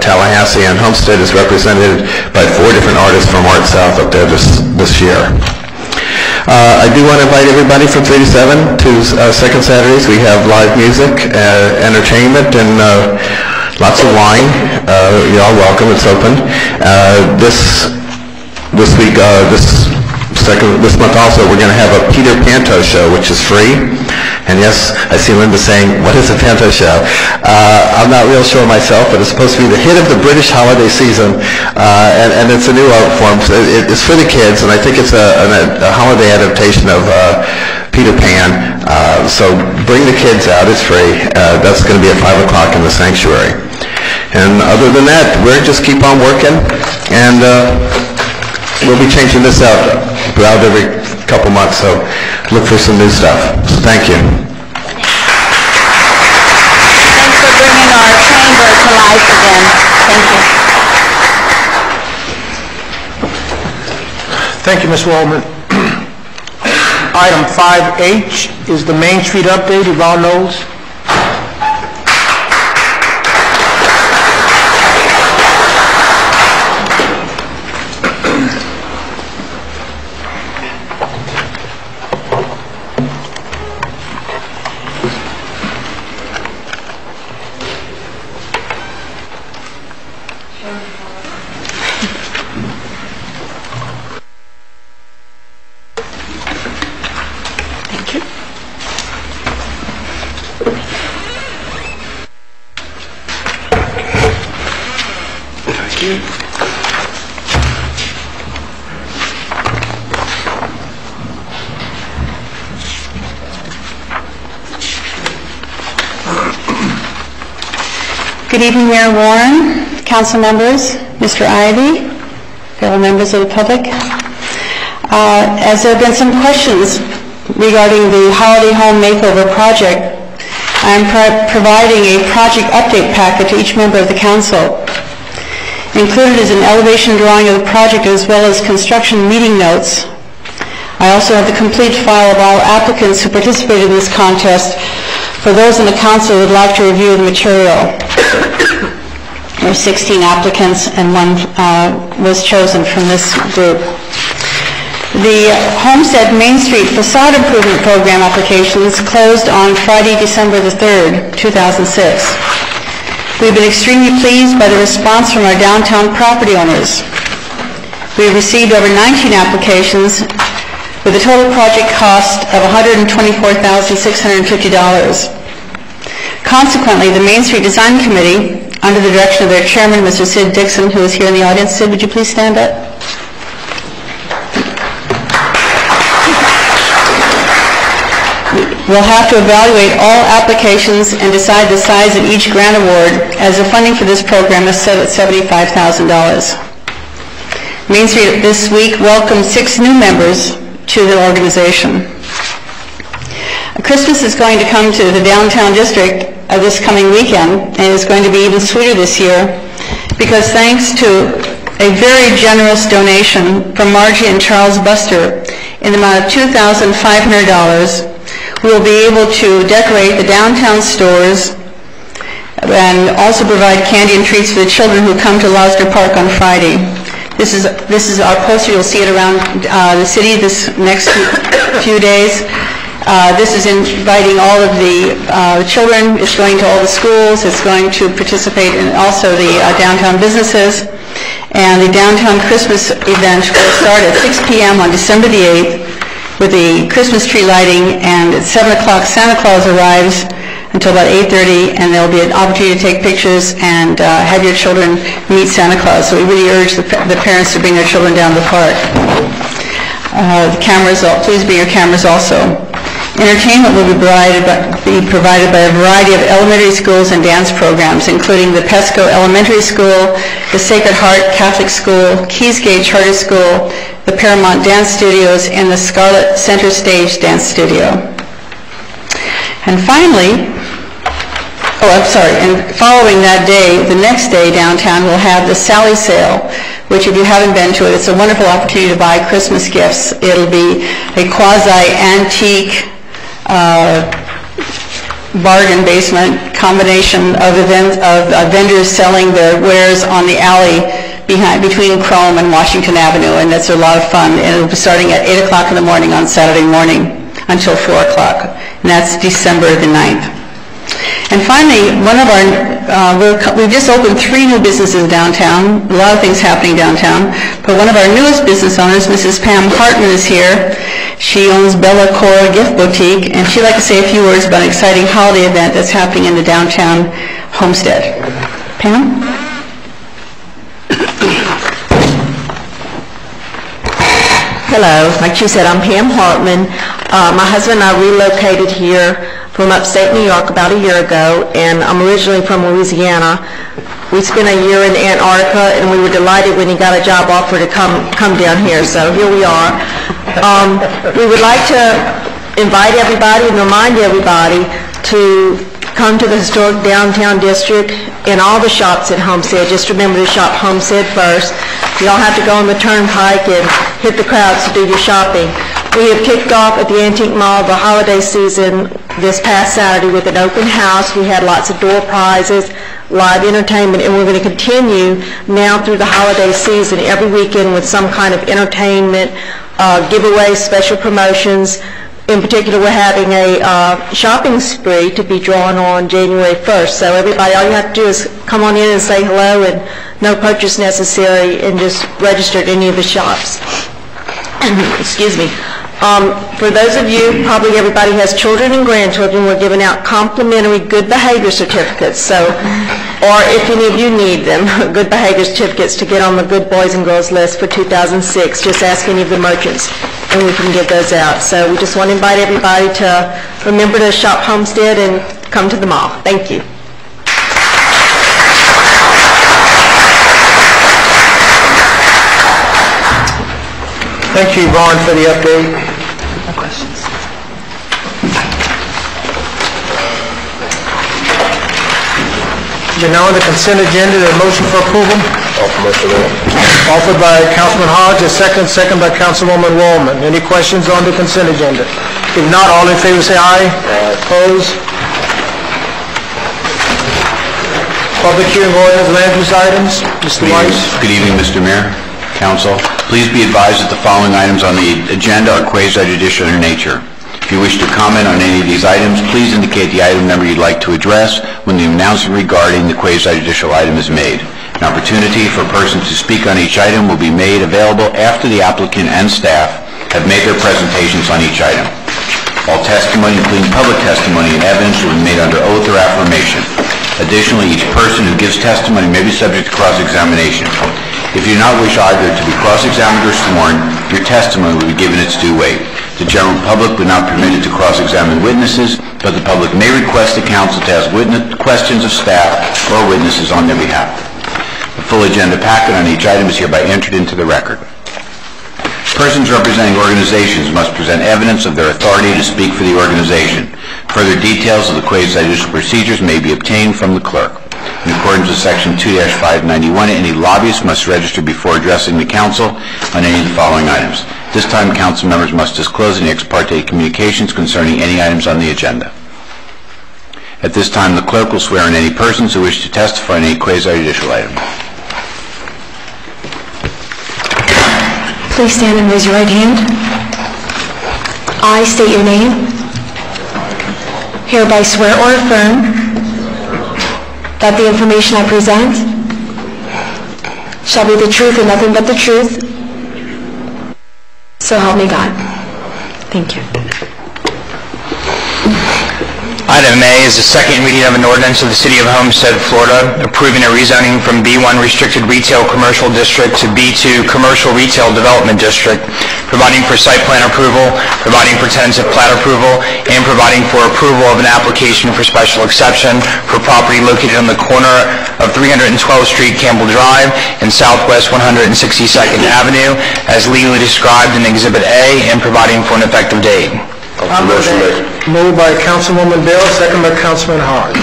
Tallahassee, and Homestead is represented by 4 different artists from Art South up there this year. I do want to invite everybody from 3 to 7 to second Saturdays. We have live music, entertainment, and lots of wine. You're all welcome. It's open. This month also, we're going to have a Peter Panto show, which is free. And yes, I see Linda saying, what is a panto show? I'm not real sure myself, but it's supposed to be the hit of the British holiday season, and it's a new art form. It's for the kids, and I think it's a holiday adaptation of Peter Pan. So bring the kids out. It's free. That's going to be at 5 o'clock in the sanctuary. And other than that, we're just keep on working, and we'll be changing this out every couple months, so look for some new stuff. Thank you. Thanks for bringing our chamber to life again. Thank you. Thank you, Ms. Waldman. Item 5H is the Main Street update. Yvonne Knowles. Good evening, Mayor Warren, council members, Mr. Ivy, fellow members of the public. As there have been some questions regarding the Holiday Home Makeover project, I am providing a project update packet to each member of the council. Included is an elevation drawing of the project as well as construction meeting notes. I also have the complete file of all applicants who participated in this contest for those in the council who would like to review the material. There were 16 applicants and one was chosen from this group. The Homestead Main Street Facade Improvement Program applications closed on Friday, December the 3rd, 2006. We've been extremely pleased by the response from our downtown property owners. We have received over 19 applications with a total project cost of $124,650. Consequently, the Main Street Design Committee, under the direction of their chairman, Mr. Sid Dixon, who is here in the audience. Sid, would you please stand up? We'll have to evaluate all applications and decide the size of each grant award, as the funding for this program is set at $75,000. Main Street this week welcomed 6 new members to the organization. Christmas is going to come to the downtown district this coming weekend, and it's going to be even sweeter this year because thanks to a very generous donation from Margie and Charles Buster in the amount of $2,500, we will be able to decorate the downtown stores and also provide candy and treats for the children who come to Losner Park on Friday. This is our poster. You'll see it around the city this next few days. This is inviting all of the children. It's going to all the schools. It's going to participate in also the downtown businesses. And the downtown Christmas event will start at 6 p.m. on December the 8th with the Christmas tree lighting, and at 7 o'clock Santa Claus arrives until about 8:30, and there will be an opportunity to take pictures and have your children meet Santa Claus. So we really urge the parents to bring their children down to the park. The cameras, please bring your cameras also. Entertainment will be provided by a variety of elementary schools and dance programs, including the Pesco Elementary School, the Sacred Heart Catholic School, Keysgate Charter School, the Paramount Dance Studios, and the Scarlet Center Stage Dance Studio. And finally, and following that day, the next day downtown, we'll have the Sally Sale, which if you haven't been to it, it's a wonderful opportunity to buy Christmas gifts. It'll be a quasi-antique bargain basement combination of vendors selling their wares on the alley between Chrome and Washington Avenue, and that's a lot of fun. And it'll be starting at 8 o'clock in the morning on Saturday morning until 4 o'clock, and that's December the 9th. And finally, we've just opened 3 new businesses downtown, a lot of things happening downtown, but one of our newest business owners, Mrs. Pam Hartman, is here. She owns Bella Cora Gift Boutique, and she'd like to say a few words about an exciting holiday event that's happening in the downtown Homestead. Pam? Hello, like you said, I'm Pam Hartman. My husband and I relocated here from upstate New York about a year ago, and I'm originally from Louisiana. We spent a year in Antarctica, and we were delighted when he got a job offer to come down here, so here we are. We would like to invite everybody and remind everybody to come to the historic downtown district and all the shops at Homestead. Just remember to shop Homestead first. You don't have to go on the turnpike and hit the crowds to do your shopping. We have kicked off at the Antique Mall the holiday season this past Saturday with an open house. We had lots of door prizes, live entertainment, and we're going to continue now through the holiday season every weekend with some kind of entertainment, giveaways, special promotions. In particular, we're having a shopping spree to be drawn on January 1st. So everybody, all you have to do is come on in and say hello, and no purchase necessary, and just register at any of the shops. Excuse me. For those of you, probably everybody has children and grandchildren, we're giving out complimentary good behavior certificates. So, or if any of you need them, good behavior certificates to get on the Good Boys and Girls list for 2006, just ask any of the merchants and we can give those out. So we just want to invite everybody to remember to shop Homestead and come to the mall. Thank you. Thank you, Yvonne, for the update. No questions. We're now on the consent agenda. The motion for approval. Offered by Councilman Hodge, second by Councilwoman Wallman. Any questions on the consent agenda? If not, all in favor say aye. Opposed? Public hearing ordinance, land use items. Mr. Weiss. Good evening, Mr. Mayor, Council. Please be advised that the following items on the agenda are quasi-judicial in nature. If you wish to comment on any of these items, please indicate the item number you'd like to address when the announcement regarding the quasi-judicial item is made. An opportunity for persons to speak on each item will be made available after the applicant and staff have made their presentations on each item. All testimony, including public testimony and evidence, will be made under oath or affirmation. Additionally, each person who gives testimony may be subject to cross-examination. If you do not wish either to be cross-examined or sworn, your testimony will be given its due weight. The general public will not be permitted to cross-examine witnesses, but the public may request the council to ask questions of staff or witnesses on their behalf. The full agenda packet on each item is hereby entered into the record. Persons representing organizations must present evidence of their authority to speak for the organization. Further details of the quasi-judicial procedures may be obtained from the clerk. In accordance with Section 2-591, any lobbyist must register before addressing the council on any of the following items. This time, council members must disclose any ex parte communications concerning any items on the agenda. At this time, the clerk will swear in any persons who wish to testify on any quasi-judicial item. Please stand and raise your right hand. I state your name. Hereby swear or affirm that the information I present shall be the truth and nothing but the truth. So help me God. Thank you. Item A is the second reading of an ordinance of the City of Homestead, Florida, approving a rezoning from B1 Restricted Retail Commercial District to B2 Commercial Retail Development District, providing for site plan approval, providing for tentative plat approval, and providing for approval of an application for special exception for property located on the corner of 312th Street, Campbell Drive, and Southwest 162nd Avenue, as legally described in Exhibit A, and providing for an effective date. Moved by Councilwoman Bell, second by Councilman Hodge.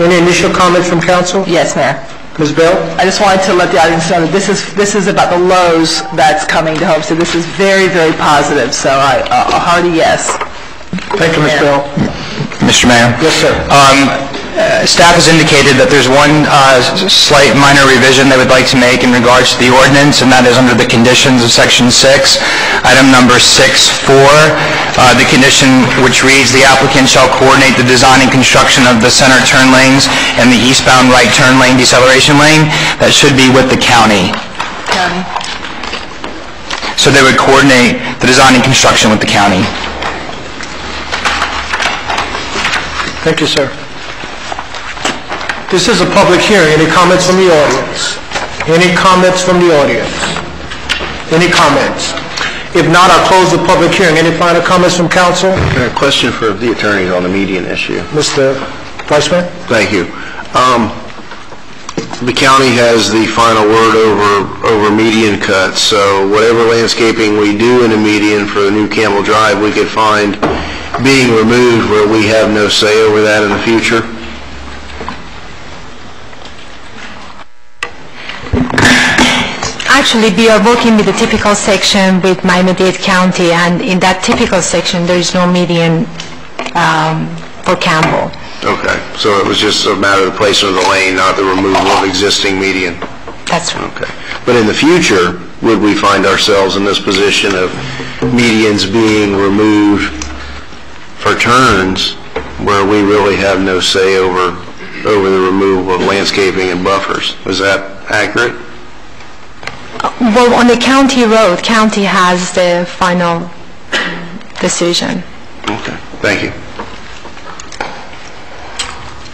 Any initial comments from council? Yes, Mayor. Ms. Bell? I just wanted to let the audience know that this is about the Lowe's that's coming to Homestead. This is very, very positive, so a hearty yes. Thank you, Ms. Bell. Mr. Mayor? Yes, sir. Staff has indicated that there's one slight minor revision they would like to make in regards to the ordinance, and that is under the conditions of Section 6, item number 6.4, the condition which reads, "The applicant shall coordinate the design and construction of the center turn lanes and the eastbound right turn lane deceleration lane." That should be with the county. So they would coordinate the design and construction with the county. Thank you, sir. This is a public hearing. Any comments from the audience? Any comments from the audience? Any comments? If not, I'll close the public hearing. Any final comments from council? A question for the attorneys on the median issue. Mr. Vice Mayor? Thank you. The county has the final word over median cuts, so whatever landscaping we do in a median for the new Campbell Drive, we could find being removed where we have no say over that in the future? Actually, we are working with the typical section with Miami-Dade County, and in that typical section, there is no median for Campbell. Okay, so it was just a matter of the placement of the lane, not the removal of existing median? That's right. Okay. But in the future, would we find ourselves in this position of medians being removed for turns where we really have no say over the removal of landscaping and buffers? Is that accurate? Well, on the county road, county has the final decision. Okay, thank you.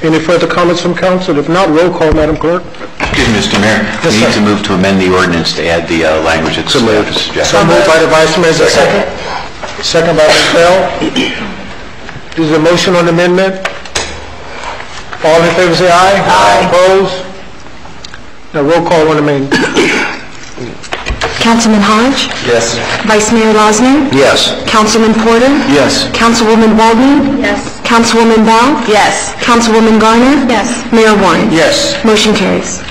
Any further comments from council? If not, roll call, Madam Clerk. Excuse me, Mr. Mayor. Yes, We need sir. to move to amend the ordinance to add the language that the staff has suggested. So moved by the Vice Mayor. Is there a second? Second by Ms. Bell. Is there a motion on amendment? All in favor say aye. Aye. Opposed? Now roll call on amendment. Councilman Hodge? Yes. Vice Mayor Losner? Yes. Councilman Porter? Yes. Councilwoman Waldman? Yes. Councilwoman Bell? Yes. Councilwoman Garner? Yes. Mayor Warren? Yes. Motion carries.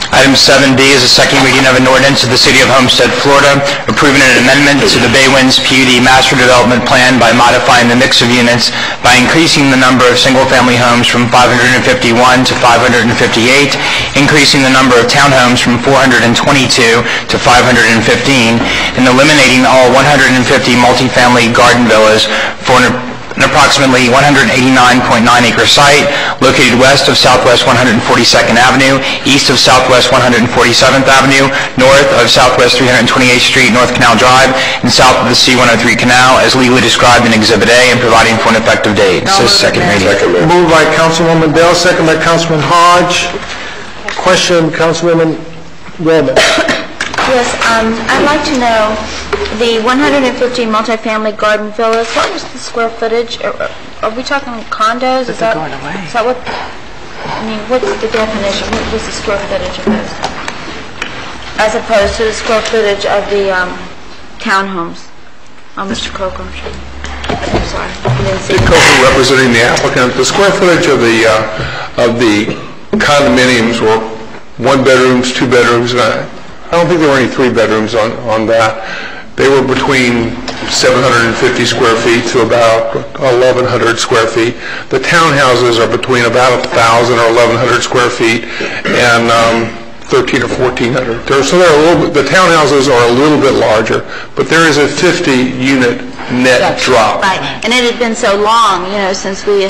Item 7B is a second reading of an ordinance of the City of Homestead, Florida, approving an amendment to the Bay Winds PUD Master Development Plan by modifying the mix of units by increasing the number of single-family homes from 551 to 558, increasing the number of townhomes from 422 to 515, and eliminating all 150 multifamily garden villas for an approximately 189.9-acre site located west of Southwest 142nd Avenue, east of Southwest 147th Avenue, north of Southwest 328th Street, North Canal Drive, and south of the C-103 Canal, as legally described in Exhibit A, and providing for an effective date. This is second reading. Moved by Councilwoman Bell, second by Councilman Hodge. Question, Councilwoman Waldman. Yes, I'd like to know, the 150 multifamily garden villas, what was the square footage? Are we talking condos? Is that what, I mean, what's the definition? What was the square footage of those? As opposed to the square footage of the townhomes? Mr. Coker, I'm sorry. Dick Coker, representing the applicant. The square footage of the condominiums were one bedrooms, two bedrooms. I don't think there were any three bedrooms on that. They were between 750 square feet to about 1,100 square feet. The townhouses are between about 1,000 or 1,100 square feet and 1,300 or 1,400. So they're a little bit, the townhouses are a little bit larger, but there is a 50-unit net drop. Right, and it had been so long, since we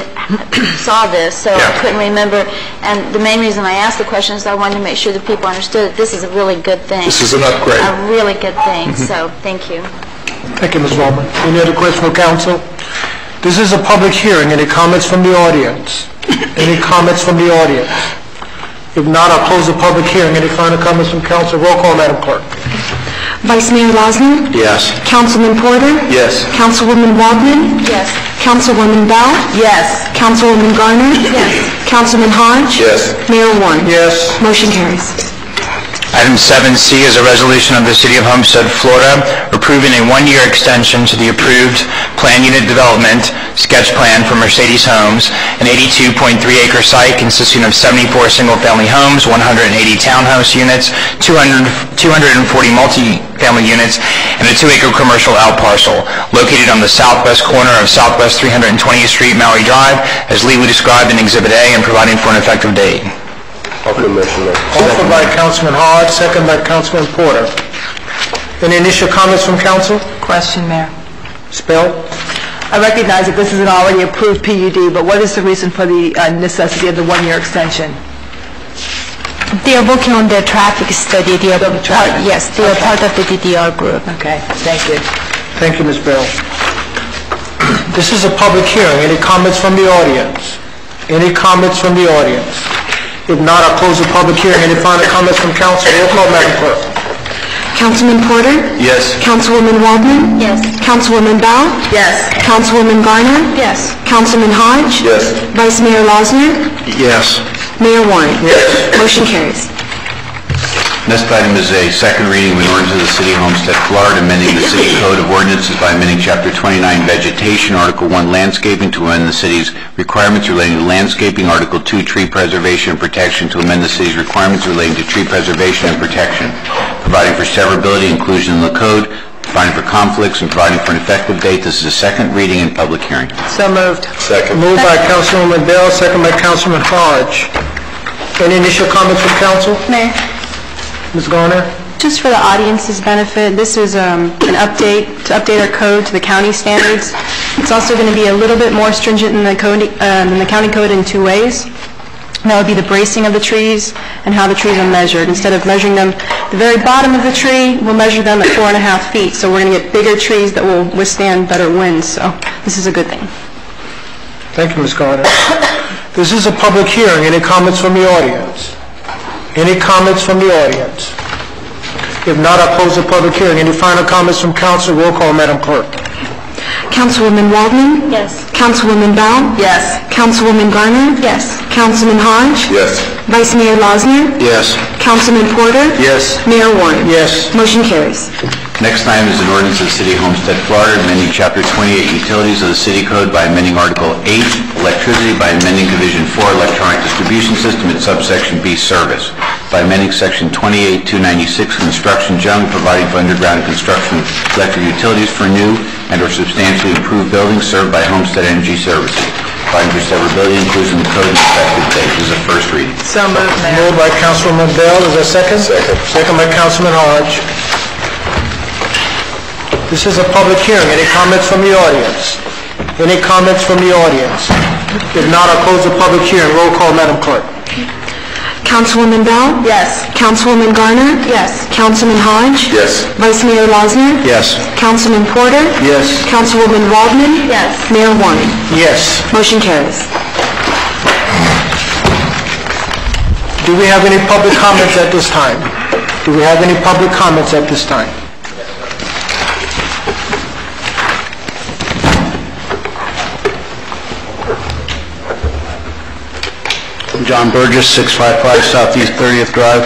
saw this, so I couldn't remember. And the main reason I asked the question is I wanted to make sure that people understood that this is a really good thing. This is an upgrade. A really good thing, so thank you. Thank you, Ms. Waldman. Any other questions from council? This is a public hearing. Any comments from the audience? Any comments from the audience? If not, I'll close the public hearing. Any final comments from council? Roll call, Madam Clerk. Vice Mayor Losner? Yes. Councilman Porter? Yes. Councilwoman Waldman? Yes. Councilwoman Bell? Yes. Councilwoman Garner? Yes. Councilman Hodge? Yes. Mayor Warren? Yes. Motion carries. Item 7C is a resolution of the City of Homestead, Florida, approving a one-year extension to the approved plan unit development sketch plan for Mercedes Homes, an 82.3-acre site consisting of 74 single-family homes, 180 townhouse units, 240 multi-family units, and a 2-acre commercial outparcel located on the southwest corner of Southwest 320th Street, Maui Drive, as legally described in Exhibit A, and providing for an effective date. Offered by Councilman Hodge, second by Councilman Porter. Any initial comments from council? Question, Mayor. Spell? I recognize that this is an already approved PUD, but what is the reason for the necessity of the 1-year extension? They are working on their traffic study. They are yes, they are part of the DDR group. Okay, thank you. Thank you, Ms. Bell. This is a public hearing. Any comments from the audience? Any comments from the audience? If not, I'll close the public hearing. Any final comments from council? Roll call, Madam Clerk. Councilman Porter? Yes. Councilwoman Waldman? Yes. Councilwoman Bell? Yes. Councilwoman Garner? Yes. Councilman Hodge? Yes. Vice Mayor Losner? Yes. Mayor Warren? Yes. Motion carries. Next item is a second reading of an ordinance of the City of Homestead, Florida, amending the City Code of Ordinances by amending Chapter 29 Vegetation, Article 1 Landscaping to amend the city's requirements relating to landscaping, Article 2 Tree Preservation and Protection to amend the city's requirements relating to tree preservation and protection, providing for severability, inclusion in the code, providing for conflicts, and providing for an effective date. This is a second reading and public hearing. So moved. Second. Moved by Councilwoman Bell, second by Councilman Hodge. Any initial comments from council? Mayor, Ms. Garner? just for the audience's benefit, this is an update to update our code to the county standards. It's also going to be a little bit more stringent in the county code in 2 ways. That would be the bracing of the trees and how the trees are measured. Instead of measuring them at the very bottom of the tree, we'll measure them at 4.5 feet. So we're going to get bigger trees that will withstand better winds. So this is a good thing. Thank you, Ms. Garner. This is a public hearing. Any comments from the audience? Any comments from the audience? If not, I'll close the public hearing. Any final comments from council? Roll call, Madam Clerk. Councilwoman Waldman? Yes. Councilwoman Bell? Yes. Councilwoman Garner? Yes. Councilman Hodge? Yes. Vice Mayor Losner? Yes. Councilman Porter? Yes. Mayor Warren? Yes. Motion carries. Next item is an ordinance of the City of Homestead, Florida, amending Chapter 28 Utilities of the City Code by amending Article 8 Electricity by amending Division 4 Electronic Distribution System and subsection B Service by amending Section 28-296 Construction Generally providing for underground construction of electric utilities for new and or substantially improved buildings served by Homestead Energy Services. Providing for severability, inclusion in the code and effective date. This is a first reading. So moved, Mayor. Moved by Councilwoman Bell. Is there a second? Second. Second by Councilman Hodge. This is a public hearing. Any comments from the audience? Any comments from the audience? If not, I'll close the public hearing. Roll call, Madam Clerk. Councilwoman Bell? Yes. Councilwoman Garner? Yes. Councilman Hodge? Yes. Vice Mayor Losner? Yes. Councilman Porter? Yes. Councilwoman Waldman? Yes. Mayor Warren? Yes. Motion carries. Do we have any public comments at this time? Do we have any public comments at this time? John Burgess, 655 Southeast 30th Drive.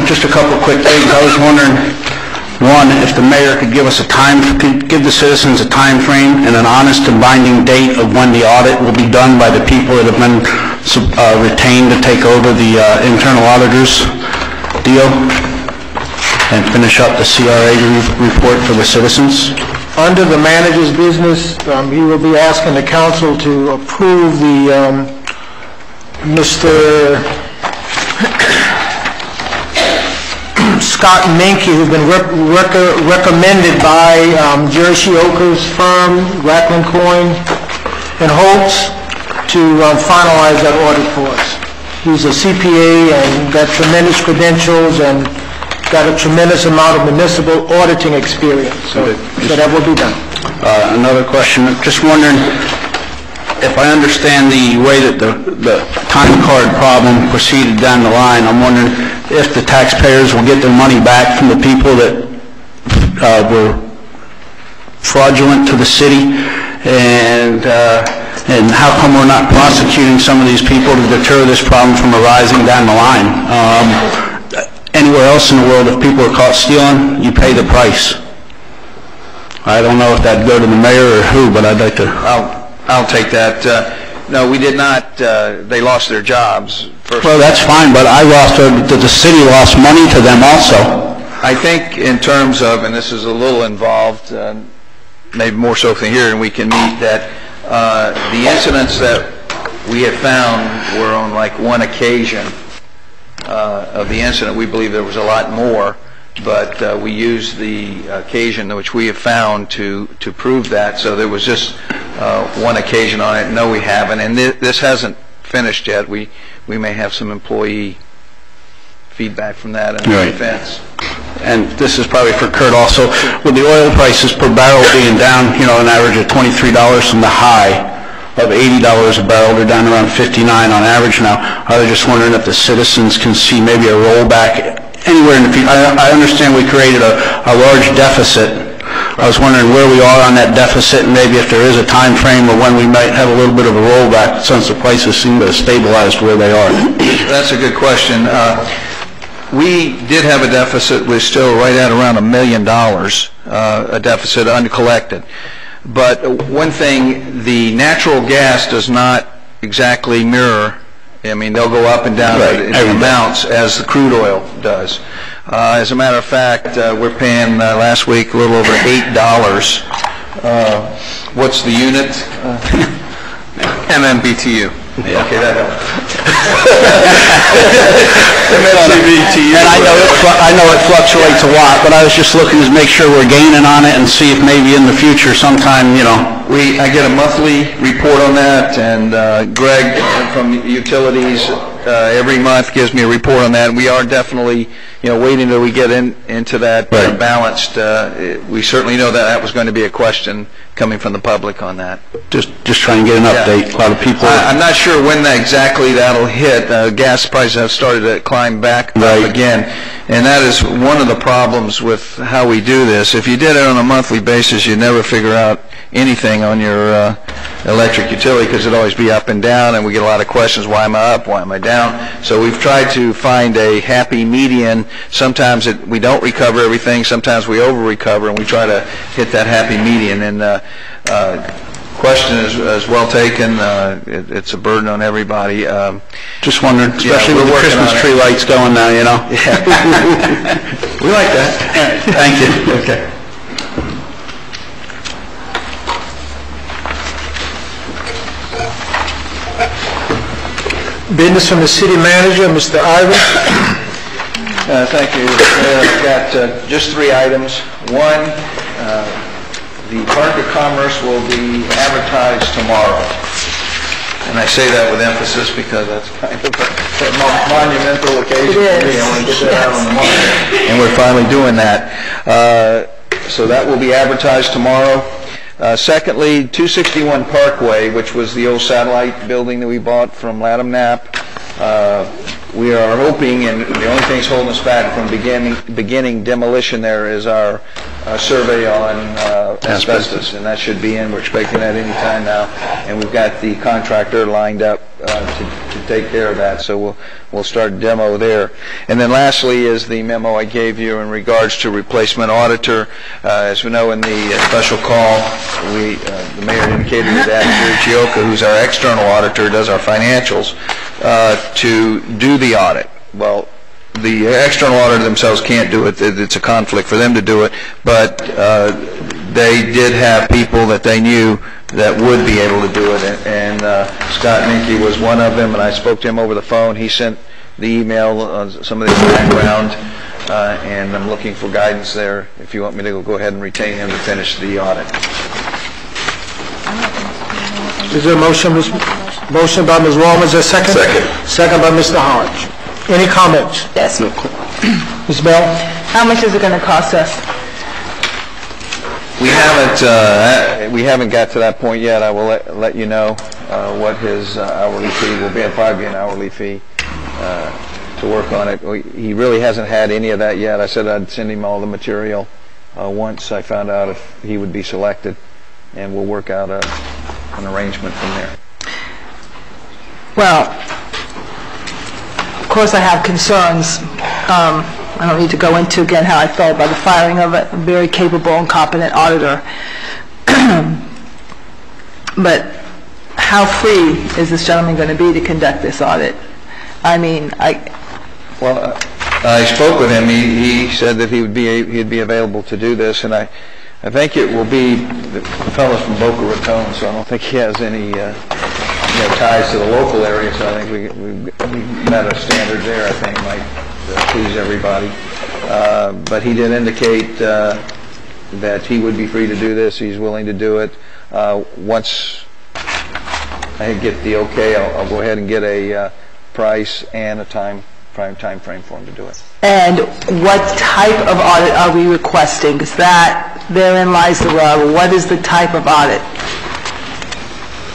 Just a couple quick things. I was wondering, one, if the mayor could give us could give the citizens a time frame and an honest and binding date of when the audit will be done by the people that have been retained to take over the internal auditor's deal and finish up the CRA report for the citizens. Under the manager's business, he will be asking the council to approve the Mr. Scott Menke, who's been recommended by Jerry Shioka's firm, Rackland Coyne and Holtz, to finalize that audit for us. He's a CPA and got tremendous credentials and got a tremendous amount of municipal auditing experience, so that will be done. Another question, just wondering, if I understand the way that the time card problem proceeded down the line, I'm wondering if the taxpayers will get their money back from the people that were fraudulent to the city, and how come we're not prosecuting some of these people to deter this problem from arising down the line? Anywhere else in the world, if people are caught stealing, you pay the price. I don't know if that'd go to the mayor or who, but I'd like to... I'll take that. No, we did not. They lost their jobs. Well, that's fine, but the city lost money to them also. I think in terms of, and this is a little involved, maybe more so than here, and we can meet, that the incidents that we have found were on like one occasion of the incident. We believe there was a lot more, but we used the occasion which we have found to prove that. So there was just one occasion on it. No, we haven't, and this hasn't finished yet. We may have some employee feedback from that in the defense. And this is probably for Kurt also. With the oil prices per barrel being down, an average of $23 from the high of $80 a barrel, they're down around 59 on average now. I was just wondering if the citizens can see maybe a rollback anywhere in the future. I understand we created a large deficit. I was wondering where we are on that deficit, and maybe if there is a time frame or when we might have a little bit of a rollback since the prices seem to have stabilized where they are. That's a good question. We did have a deficit. We're still right at around $1 million, a deficit uncollected. But one thing, the natural gas does not exactly mirror. I mean, they'll go up and down in amounts as the crude oil does. As a matter of fact, we're paying last week a little over $8. What's the unit? MMBTU. Yeah. Okay, that helps. And I know it fluctuates a lot, but I was just looking to make sure we're gaining on it and see if maybe in the future sometime, I get a monthly report on that, and Greg from Utilities every month gives me a report on that, and we are definitely, waiting till we get into that balanced. We certainly know that was going to be a question coming from the public on that. Just trying to get an update. A lot of people. I'm not sure when exactly that'll hit. Gas prices have started to climb back up again, and that is one of the problems with how we do this. If you did it on a monthly basis, you'd never figure out anything on your electric utility because it'd always be up and down, and we get a lot of questions, why am I up, why am I down? So we've tried to find a happy median. Sometimes we don't recover everything, sometimes we over-recover, and we try to hit that happy median. And question is well taken. It's a burden on everybody. Just wondering, especially with the Christmas tree lights going now, Yeah. We like that. Thank you. Okay. Business from the city manager, Mr. Ivan. Thank you. I've got just 3 items. One, the Park of Commerce will be advertised tomorrow. And I say that with emphasis because that's kind of a monumental occasion for me. I want to get that out on the market. And we're finally doing that. So that will be advertised tomorrow. Secondly, 261 Parkway, which was the old satellite building that we bought from Latham Knapp. We are hoping, and the only thing that's holding us back from beginning demolition there is our survey on asbestos, and that should be in. We're expecting that any time now, and we've got the contractor lined up to take care of that, so we'll start demo there. And then lastly is the memo I gave you in regards to replacement auditor. As we know in the special call, the mayor indicated that Chioka, who's our external auditor, does our financials, to do the audit. Well, the external auditor themselves can't do it. It's a conflict for them to do it, but they did have people that they knew that would be able to do it, and Scott Minke was one of them, and I spoke to him over the phone. He sent the email on some of the background, and I'm looking for guidance there if you want me to go ahead and retain him to finish the audit. Is there a motion? Motion by Ms. Wallman, is there a second? Second. Second by Mr. Hodge. Any comments? Yes. Ms. Bell? How much is it going to cost us? We haven't got to that point yet. I will let you know what his hourly fee will be. It'll probably be an hourly fee to work on it. He really hasn't had any of that yet. I said I'd send him all the material once I found out if he would be selected, and we'll work out an arrangement from there. Well, of course I have concerns. I don't need to go into again how I felt about the firing of a very capable and competent auditor. But how free is this gentleman going to be to conduct this audit? I mean, Well, I spoke with him. He said that he'd be available to do this, and I think it will be the fellow from Boca Raton, so I don't think he has any ties to the local area, so I think we met a standard there. I think might please everybody. But he did indicate that he would be free to do this. He's willing to do it. Once I get the okay, I'll go ahead and get a price and a time frame for him to do it. And what type of audit are we requesting? Because therein lies the rub. What is the type of audit?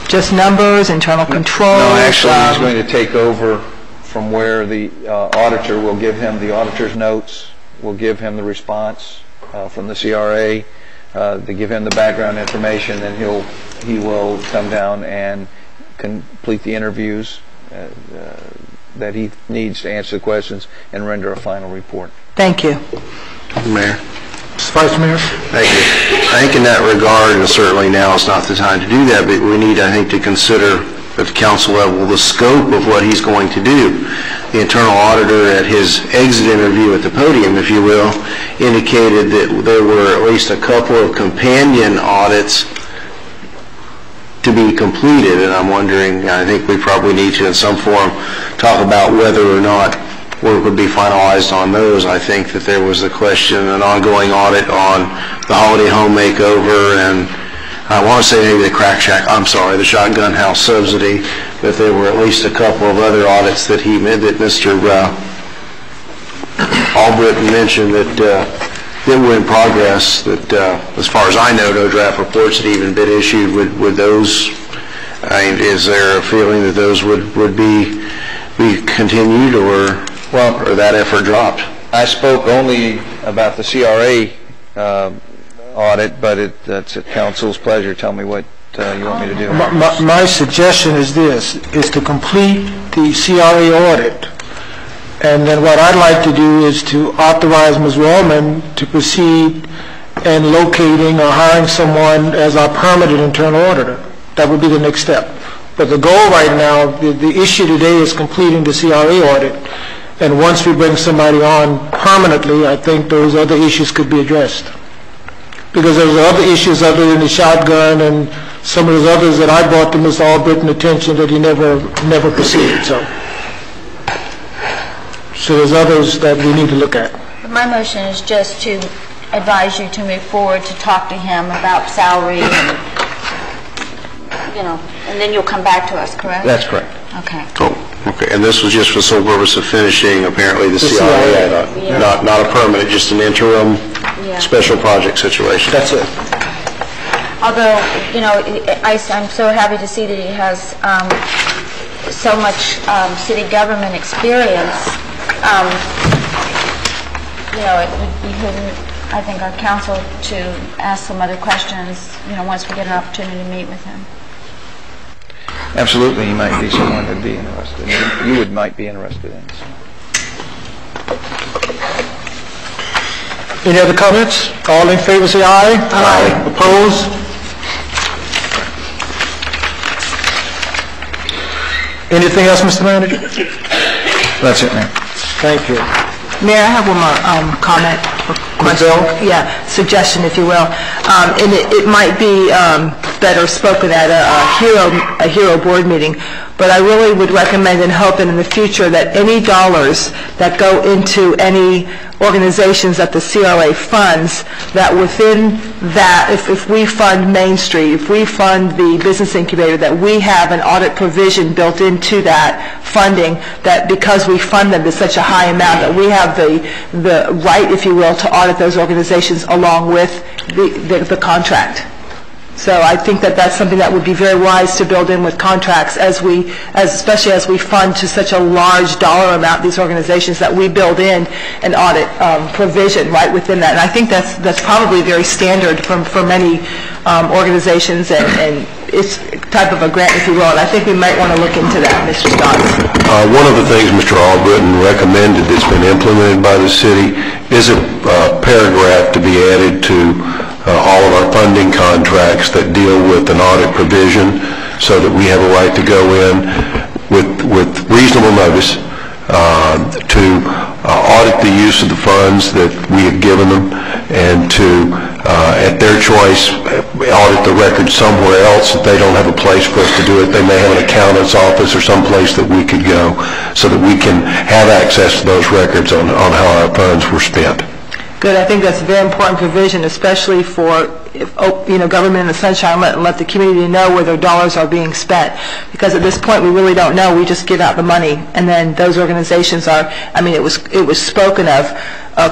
Just numbers, internal controls? No, actually, he's going to take over from where the auditor will give him the auditor's notes, will give him the response from the CRA, to give him the background information, and he will come down and complete the interviews that he needs to answer the questions and render a final report. Thank you. Mayor. Vice Mayor. Thank you. I think in that regard, and certainly now is not the time to do that, but we need, I think, to consider at the council level the scope of what he's going to do. The internal auditor at his exit interview at the podium, if you will, indicated that there were at least a couple of companion audits to be completed, and I'm wondering, I think we probably need to in some form talk about whether or not work would be finalized on those. I think that there was a question, an ongoing audit on the holiday home makeover, and I want to say maybe the shotgun house subsidy, but there were at least a couple of other audits that Mr. Albritton mentioned that were in progress, that as far as I know, no draft reports had even been issued. Would those, is there a feeling that those would be continued, or that effort dropped? I spoke only about the CRA audit, but that's at council's pleasure. Tell me what you want me to do. My suggestion is this, is to complete the CRA audit. And then what I'd like to do is to authorize Ms. Wallman to proceed in locating or hiring someone as our permanent internal auditor. That would be the next step. But the goal right now, the issue today is completing the CRA audit. And once we bring somebody on permanently, I think those other issues could be addressed. Because there's other issues other than the shotgun and some of those others that I brought to Mr. Albritton attention that he never proceeded. So there's others that we need to look at. My motion is just to advise you to move forward to talk to him about salary and, and then you'll come back to us, correct? That's correct. Okay. Okay, and this was just for the sole purpose of finishing, apparently, the CRA, not a permanent, just an interim special project situation. That's it. Although, I'm so happy to see that he has so much city government experience. It behooves, I think, our council to ask some other questions, once we get an opportunity to meet with him. Absolutely, he might be someone that'd be interested. You might be interested in. Any other comments? All in favor say aye. Aye. Opposed? Anything else, Mr. Manager? That's it, Mayor. Thank you. Mayor, I have one more comment or question. Suggestion, if you will. And it might be better spoken at a HERO board meeting, but I really would recommend and hope in the future that any dollars that go into any organizations that the CRA funds, that within that, if we fund Main Street, if we fund the business incubator, that we have an audit provision built into that funding, that because we fund them to such a high amount, that we have the right, if you will, to audit those organizations along with the contract. So I think that that's something that would be very wise to build in with contracts, especially as we fund to such a large dollar amount these organizations, that we build in an audit provision right within that. And I think that's probably very standard for many organizations, and it's type of a grant, if you will. And I think we might want to look into that, Mr. Stotts. One of the things Mr. Albritton recommended that's been implemented by the city is a paragraph to be added to all of our funding contracts that deal with an audit provision, so that we have a right to go in with reasonable notice to audit funds that we have given them, and to, at their choice, audit the records somewhere else. If they don't have a place for us to do it, they may have an accountant's office or someplace that we could go so that we can have access to those records on how our funds were spent. Good. I think that's a very important provision, especially for government in the sunshine, let the community know where their dollars are being spent. Because at this point, we really don't know. We just give out the money, and then those organizations are. I mean, it was spoken of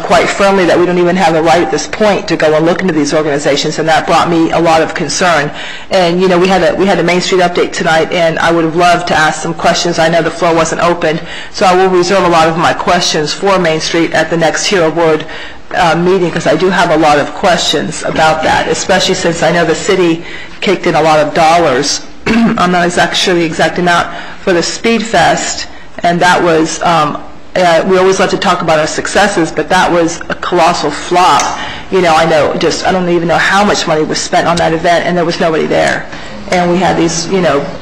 quite firmly that we don't even have the right at this point to go and look into these organizations, and that brought me a lot of concern. And we had a Main Street update tonight, and I would have loved to ask some questions. I know the floor wasn't open, so I will reserve a lot of my questions for Main Street at the next Hero Board meeting, because I do have a lot of questions about that, especially since I know the city kicked in a lot of dollars. I'm not sure the exact amount for the Speed Fest, and that was, we always love to talk about our successes, but that was a colossal flop. I don't even know how much money was spent on that event, and there was nobody there. And we had these,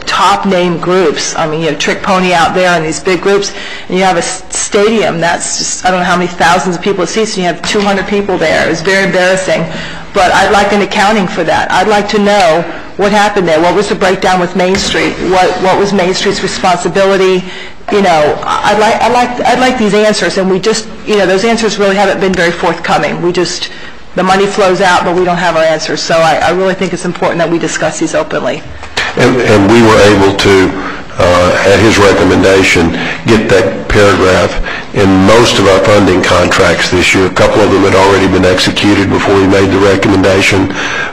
top name groups. I mean, you have Trick Pony out there and these big groups, and you have a stadium that's just, I don't know how many thousands of people it seats, and you have 200 people there. It was very embarrassing. But I'd like an accounting for that. I'd like to know what happened there. What was the breakdown with Main Street? What was Main Street's responsibility? I'd like these answers, and we just, those answers really haven't been very forthcoming. The money flows out, but we don't have our answers. So I really think it's important that we discuss these openly. And we were able to, at his recommendation, get that paragraph in most of our funding contracts this year. A couple of them had already been executed before we made the recommendation,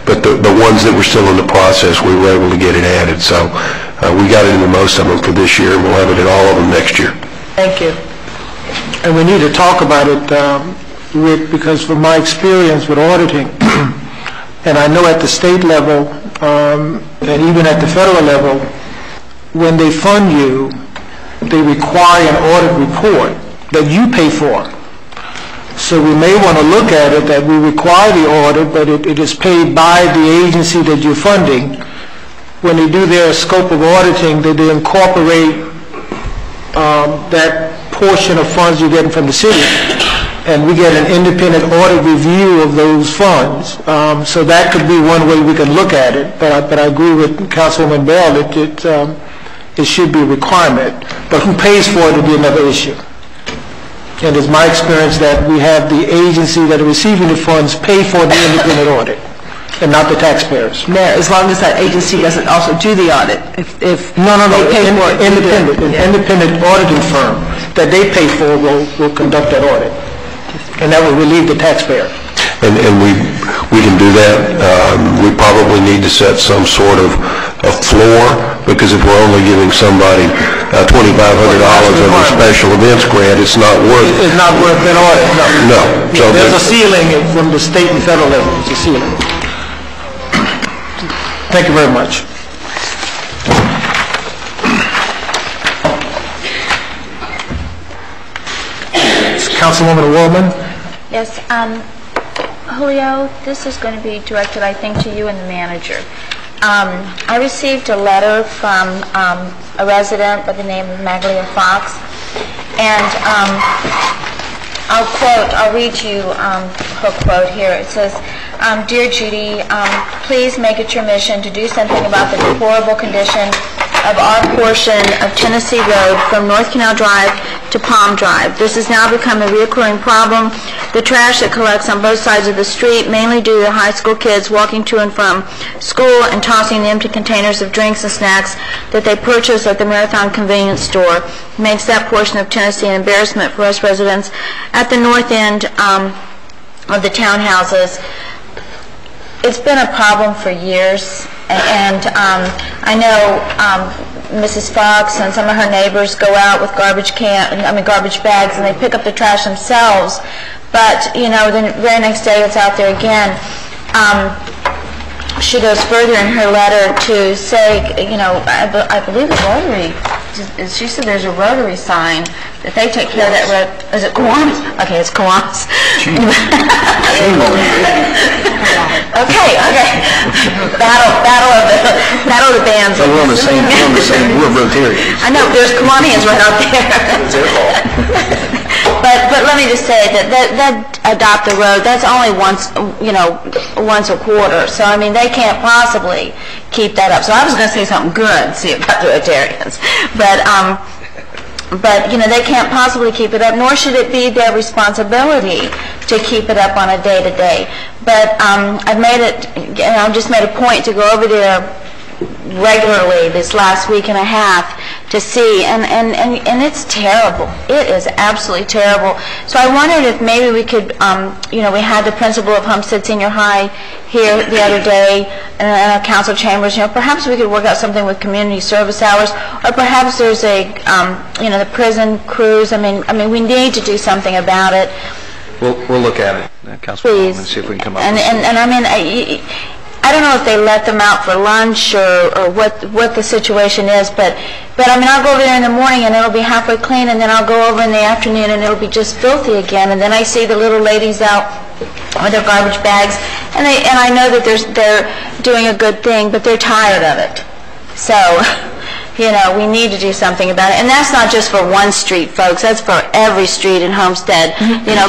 but the ones that were still in the process, we were able to get it added. So we got it into most of them for this year, and we'll have it in all of them next year. Thank you. And we need to talk about it, Rick, because from my experience with auditing, and I know at the state level and even at the federal level, when they fund you, they require an audit report that you pay for. So we may want to look at it that we require the audit, but it is paid by the agency that you're funding. When they do their scope of auditing, they incorporate that portion of funds you're getting from the city, and we get an independent audit review of those funds. So that could be one way we can look at it, but I agree with Councilwoman Bell, it should be a requirement. But who pays for it will be another issue. And it's my experience that we have the agency that are receiving the funds pay for the independent audit, and not the taxpayers. Mayor, as long as that agency doesn't also do the audit. No, they pay for it. Independent auditing firm that they pay for will conduct that audit, and that will relieve the taxpayer. And we can do that. We probably need to set some sort of a floor, because if we're only giving somebody $2,500 of a special events grant, it's not worth it. It's not worth an audit, no. No. So there's a ceiling from the state and federal level. It's a ceiling. Thank you very much. Councilwoman Waldman. Yes, Julio, this is going to be directed, I think, to you and the manager. I received a letter from a resident by the name of Maglia Fox, and I'll read you her quote here. It says, "Dear Judy, please make it your mission to do something about the deplorable condition of our portion of Tennessee Road from North Canal Drive to Palm Drive. This has now become a recurring problem. The trash that collects on both sides of the street, mainly due to high school kids walking to and from school and tossing the empty containers of drinks and snacks that they purchase at the Marathon convenience store, makes that portion of Tennessee an embarrassment for us residents at the north end of the townhouses. It's been a problem for years, and I know Mrs. Fox and some of her neighbors go out with garbage bags, and they pick up the trash themselves. But the very next day it's out there again. She goes further in her letter to say, I believe the Rotary. She said there's a Rotary sign that they take care of that road. Is it Kiwanis? Okay, it's Kiwanis. Okay. Battle of the bands. We're on the same. We're Rotarians. I know. There's Kiwanis right out there. It's their fault. but let me just say that adopt a road, that's only once a quarter. So, I mean, they can't possibly keep that up. So I was going to say something good, see about the Rotarians. But they can't possibly keep it up, nor should it be their responsibility to keep it up on a day-to-day. But I've just made a point to go over there regularly this last week and a half to see, and it's terrible. It is absolutely terrible. So I wondered if maybe we could, we had the principal of Homestead Senior High here the other day in our council chambers. Perhaps we could work out something with community service hours, or perhaps there's the prison crews. I mean, we need to do something about it. We'll look at it, Councilwoman, and see if we can come up with something. And I mean, I don't know if they let them out for lunch or what the situation is, but I mean, I'll go over there in the morning and it'll be halfway clean, and then I'll go over in the afternoon and it'll be just filthy again, and then I see the little ladies out with their garbage bags, and I know that they're doing a good thing, but they're tired of it. So, we need to do something about it. And that's not just for one street, folks. That's for every street in Homestead.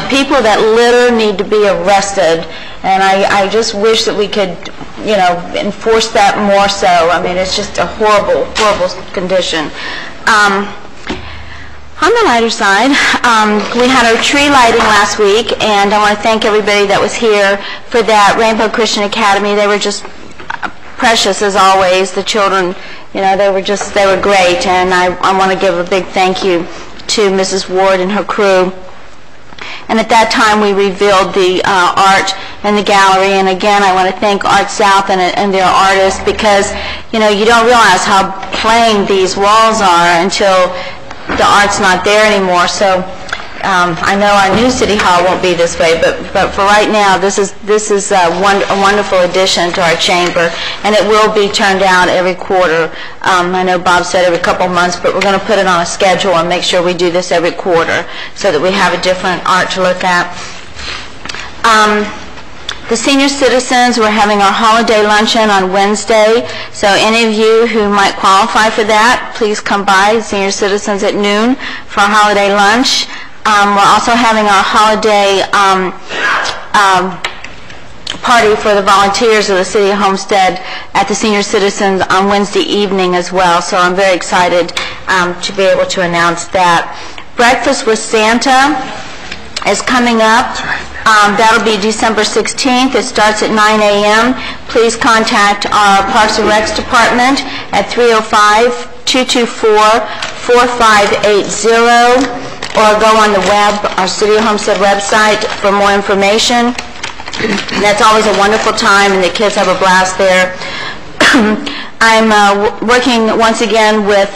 People that litter need to be arrested. And I just wish that we could, enforce that more so. I mean, it's just a horrible, horrible condition. On the lighter side, we had our tree lighting last week, and I want to thank everybody that was here for that. Rainbow Christian Academy, they were just precious as always. The children, they were great, and I want to give a big thank you to Mrs. Ward and her crew. And at that time, we revealed the art in the gallery, and again, I want to thank Art South and their artists, because, you don't realize how plain these walls are until the art's not there anymore. So I know our new City Hall won't be this way, but for right now, this is a wonderful addition to our chamber, and it will be turned out every quarter. I know Bob said every couple months, but we're going to put it on a schedule and make sure we do this every quarter so that we have a different art to look at. The senior citizens, we're having our holiday luncheon on Wednesday, so any of you who might qualify for that, please come by, senior citizens at noon, for our holiday lunch. We're also having our holiday party for the volunteers of the City of Homestead at the senior citizens on Wednesday evening as well, so I'm very excited to be able to announce that. Breakfast with Santa is coming up. That'll be December 16th. It starts at 9 a.m. Please contact our Parks and Recs Department at 305-224-4580, or go on the web, our City of Homestead website, for more information. That's always a wonderful time, and the kids have a blast there. I'm working once again with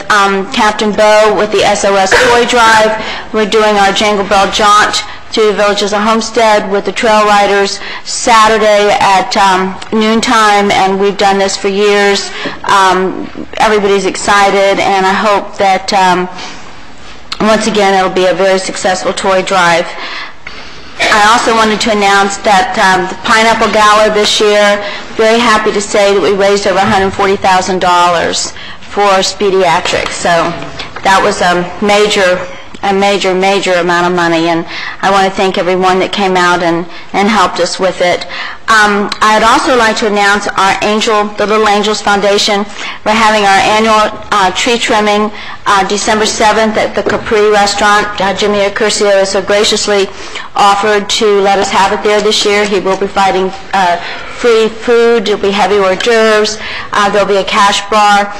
Captain Bo with the SOS Toy Drive. We're doing our Jingle Bell Jaunt through the villages of Homestead with the trail riders Saturday at noontime, and we've done this for years. Everybody's excited, and I hope that once again it'll be a very successful toy drive. I also wanted to announce that the Pineapple Gala this year, very happy to say that we raised over $140,000 for Pediatrics. So that was a major amount of money, and I want to thank everyone that came out and helped us with it. I'd also like to announce our the Little Angels Foundation. We're having our annual tree trimming December 7th at the Capri Restaurant. Jimmy Accurcio has so graciously offered to let us have it there this year. He will be providing free food. There'll be heavy hors d'oeuvres. There'll be a cash bar.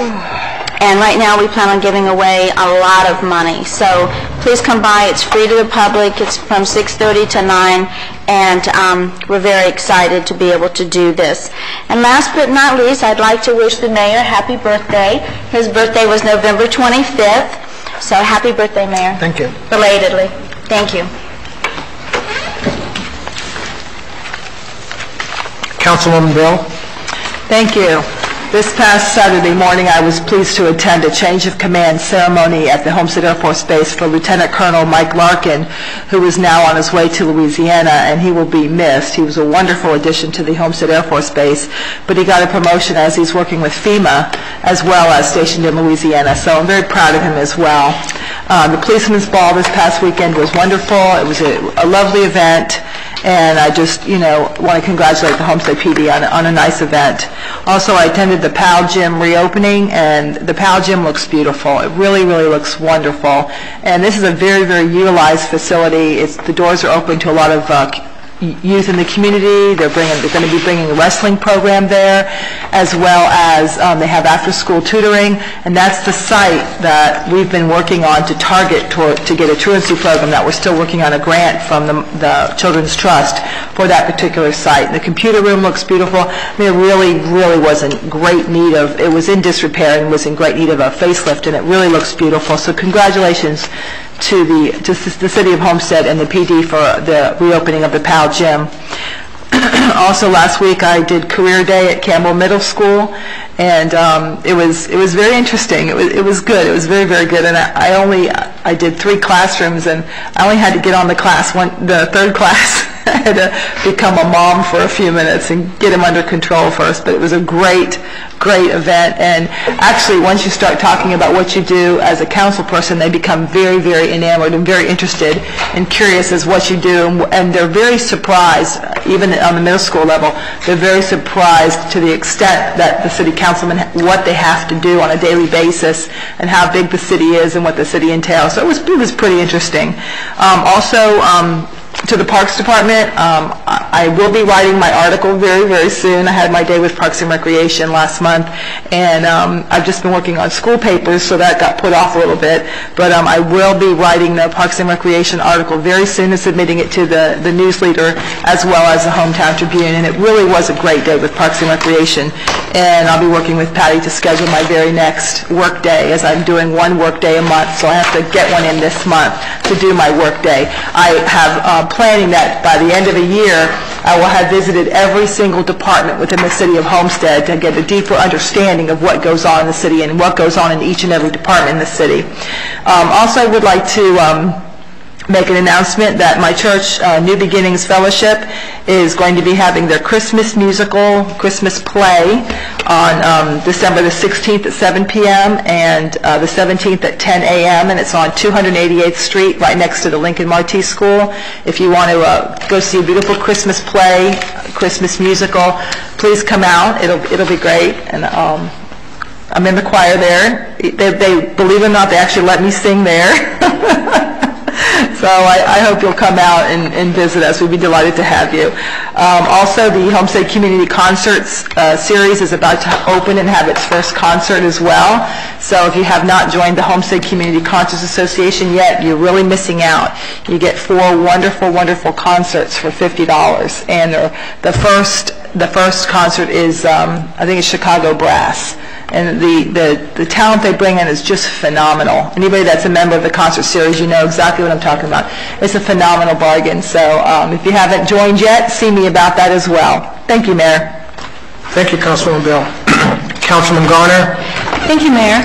And right now we plan on giving away a lot of money. So please come by. It's free to the public. It's from 6:30 to 9. And we're very excited to be able to do this. And last but not least, I'd like to wish the mayor happy birthday. His birthday was November 25th. So happy birthday, Mayor. Thank you. Belatedly. Thank you. Councilwoman Bell. Thank you. This past Saturday morning, I was pleased to attend a change of command ceremony at the Homestead Air Force Base for Lieutenant Colonel Mike Larkin, who is now on his way to Louisiana, and he will be missed. He was a wonderful addition to the Homestead Air Force Base, but he got a promotion as he's working with FEMA as well as stationed in Louisiana, so I'm very proud of him as well. The Policeman's Ball this past weekend was wonderful. It was a lovely event, and I just, want to congratulate the Homestead PD on a nice event. Also, I attended the PAL Gym reopening, and the PAL Gym looks beautiful. It really, really looks wonderful. And this is a very, very utilized facility. The doors are open to a lot of youth in the community. They're going to be bringing a wrestling program there, as well as they have after-school tutoring, and that's the site that we've been working on to target to get a truancy program that we're still working on a grant from the Children's Trust for that particular site. The computer room looks beautiful. I mean, it really, really was in great need of, it was in disrepair and was in great need of a facelift, and it really looks beautiful. So congratulations to the City of Homestead and the PD for the reopening of the PAL Gym. Also, last week I did Career Day at Campbell Middle School, and it was very interesting. It was good. It was very, very good. And I did 3 classrooms, and I only had to get on the third class. I had to become a mom for a few minutes and get him under control first. But it was a great, great event. And actually, once you start talking about what you do as a council person, they become very, very enamored and very interested and curious as what you do. And they're very surprised, even on the middle school level, they're very surprised to the extent that the city councilmen, what they have to do on a daily basis and how big the city is and what the city entails. So it was pretty interesting. Also, to the Parks Department, I will be writing my article very, very soon. I had my day with Parks and Recreation last month, and I've just been working on school papers, so that got put off a little bit. But I will be writing the Parks and Recreation article very soon and submitting it to the news leader as well as the Hometown Tribune. And it really was a great day with Parks and Recreation. And I'll be working with Patty to schedule my very next work day, as I'm doing one work day a month, so I have to get one in this month to do my work day. I have planning that by the end of the year, I will have visited every single department within the City of Homestead to get a deeper understanding of what goes on in the city and what goes on in each and every department in the city. Also, I would like to make an announcement that my church, New Beginnings Fellowship, is going to be having their Christmas musical, Christmas play on December the 16th at 7 p.m. and the 17th at 10 a.m. and it's on 288th Street right next to the Lincoln Marti School. If you want to go see a beautiful Christmas play, Christmas musical, please come out. It'll be great. And I'm in the choir there. They believe it or not, they actually let me sing there. So I hope you'll come out and visit us. We'd be delighted to have you. Also, the Homestead Community Concerts series is about to open and have its first concert as well. So if you have not joined the Homestead Community Concerts Association yet, you're really missing out. You get 4 wonderful, wonderful concerts for $50. And the first concert is, I think it's Chicago Brass. And the talent they bring in is just phenomenal. Anybody that's a member of the concert series, you know exactly what I'm talking about. It's a phenomenal bargain. So if you haven't joined yet, see me about that as well. Thank you, Mayor. Thank you, Councilwoman Bell. Councilman Garner. Thank you, Mayor.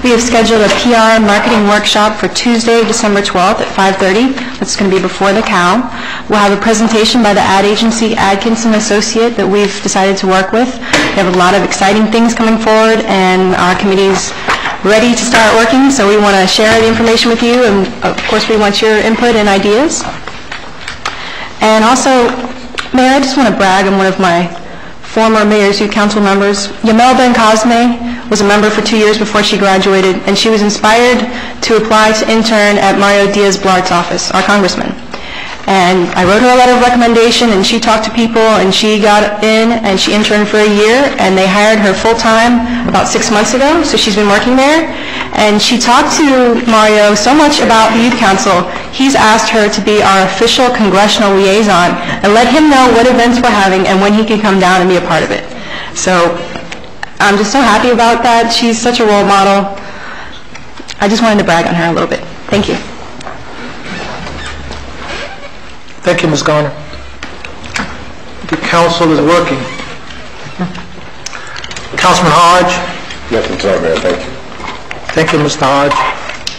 We have scheduled a PR marketing workshop for Tuesday, December 12th at 5:30. That's going to be before the cow. We'll have a presentation by the ad agency Adkinson Associate that we've decided to work with. We have a lot of exciting things coming forward, and our committee's ready to start working, so we want to share the information with you, and of course we want your input and ideas. And also, Mayor, I just want to brag on one of my former Mayor's Youth Council members. Yamel Ben Cosme was a member for 2 years before she graduated, and she was inspired to apply to intern at Mario Diaz-Blart's office, our congressman. And I wrote her a letter of recommendation, and she talked to people, and she got in, and she interned for a year, and they hired her full-time about 6 months ago, so she's been working there. And she talked to Mario so much about the Youth Council, he's asked her to be our official congressional liaison and let him know what events we're having and when he can come down and be a part of it. So I'm just so happy about that. She's such a role model. I just wanted to brag on her a little bit. Thank you. Thank you, Ms. Garner. The council is working. Councilman Hodge. Nothing to Mayor. Thank you. Thank you, Mr. Hodge.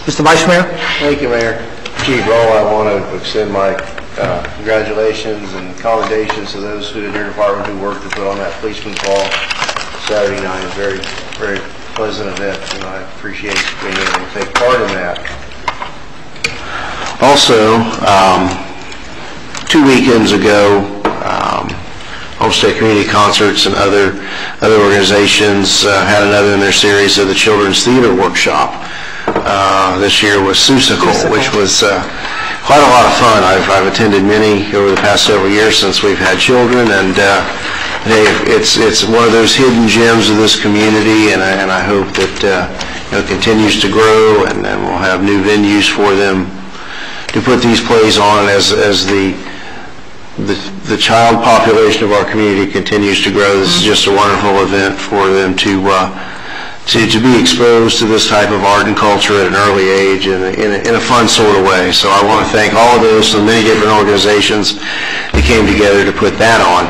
Mr. Vice Mayor. Thank you, Mayor. Chief Roll, I want to extend my congratulations and commendations to those who in your department who worked to put on that policeman's ball Saturday night. Very, very pleasant event, and I appreciate being able to take part in that. Also, 2 weekends ago, Homestead Community Concerts and other organizations had another in their series of the Children's Theater Workshop. This year was Susicle, which was quite a lot of fun. I've attended many over the past several years since we've had children, and it's one of those hidden gems of this community, and I hope that it continues to grow, and we'll have new venues for them to put these plays on as the child population of our community continues to grow. This is just a wonderful event for them to be exposed to this type of art and culture at an early age in a fun sort of way. So I want to thank all of those, so many different organizations that came together to put that on.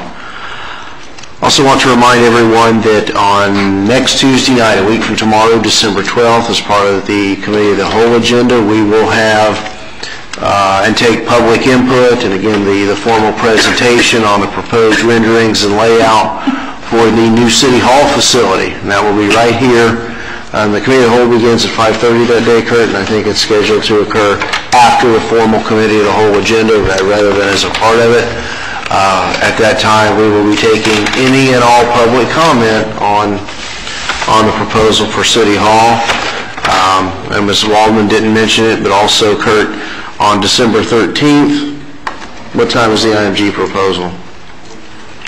Also want to remind everyone that on next Tuesday night, a week from tomorrow, December 12th, as part of the Committee of the Whole agenda, we will have and take public input, and again the formal presentation on the proposed renderings and layout for the new City Hall facility. And that will be right here. The Committee of the Whole begins at 5:30 that day, Kurt, and I think it's scheduled to occur after the formal Committee of the Whole agenda rather than as a part of it. At that time, we will be taking any and all public comment on the proposal for City Hall. And Ms. Waldman didn't mention it, but also, Kurt, on December 13th, what time is the IMG proposal?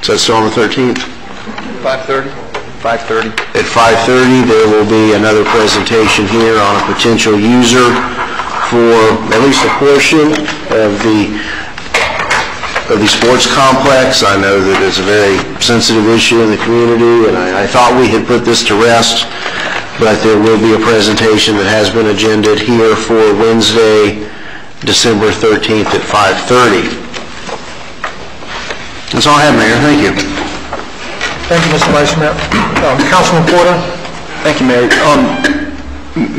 Is that still on the 13th? 5:30? 5:30. At 5:30, there will be another presentation here on a potential user for at least a portion of the sports complex. I know that it's a very sensitive issue in the community, and I thought we had put this to rest, but there will be a presentation that has been agended here for Wednesday, December 13th at 5:30. That's all I have, Mayor. Thank you. Thank you, Mr. Vice Mayor. Councilman Porter. Thank you, Mayor.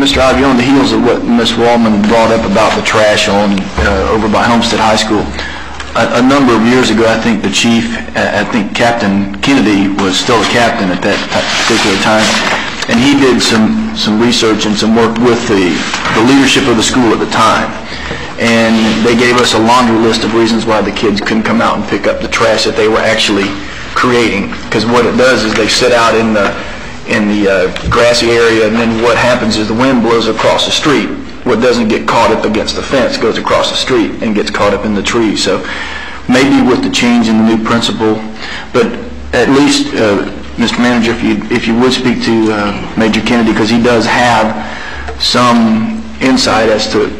Mr. Ivey, on the heels of what Ms. Wallman brought up about the trash over by Homestead High School, a number of years ago, I think the chief, I think Captain Kennedy was still a captain at that particular time, and he did some research and some work with the leadership of the school at the time. And they gave us a laundry list of reasons why the kids couldn't come out and pick up the trash that they were actually creating. Because what it does is they sit out in the grassy area, and then what happens is the wind blows across the street. What doesn't get caught up against the fence goes across the street and gets caught up in the trees. So maybe with the change in the new principle, but at least, Mr. Manager, if you would speak to Major Kennedy, because he does have some insight as to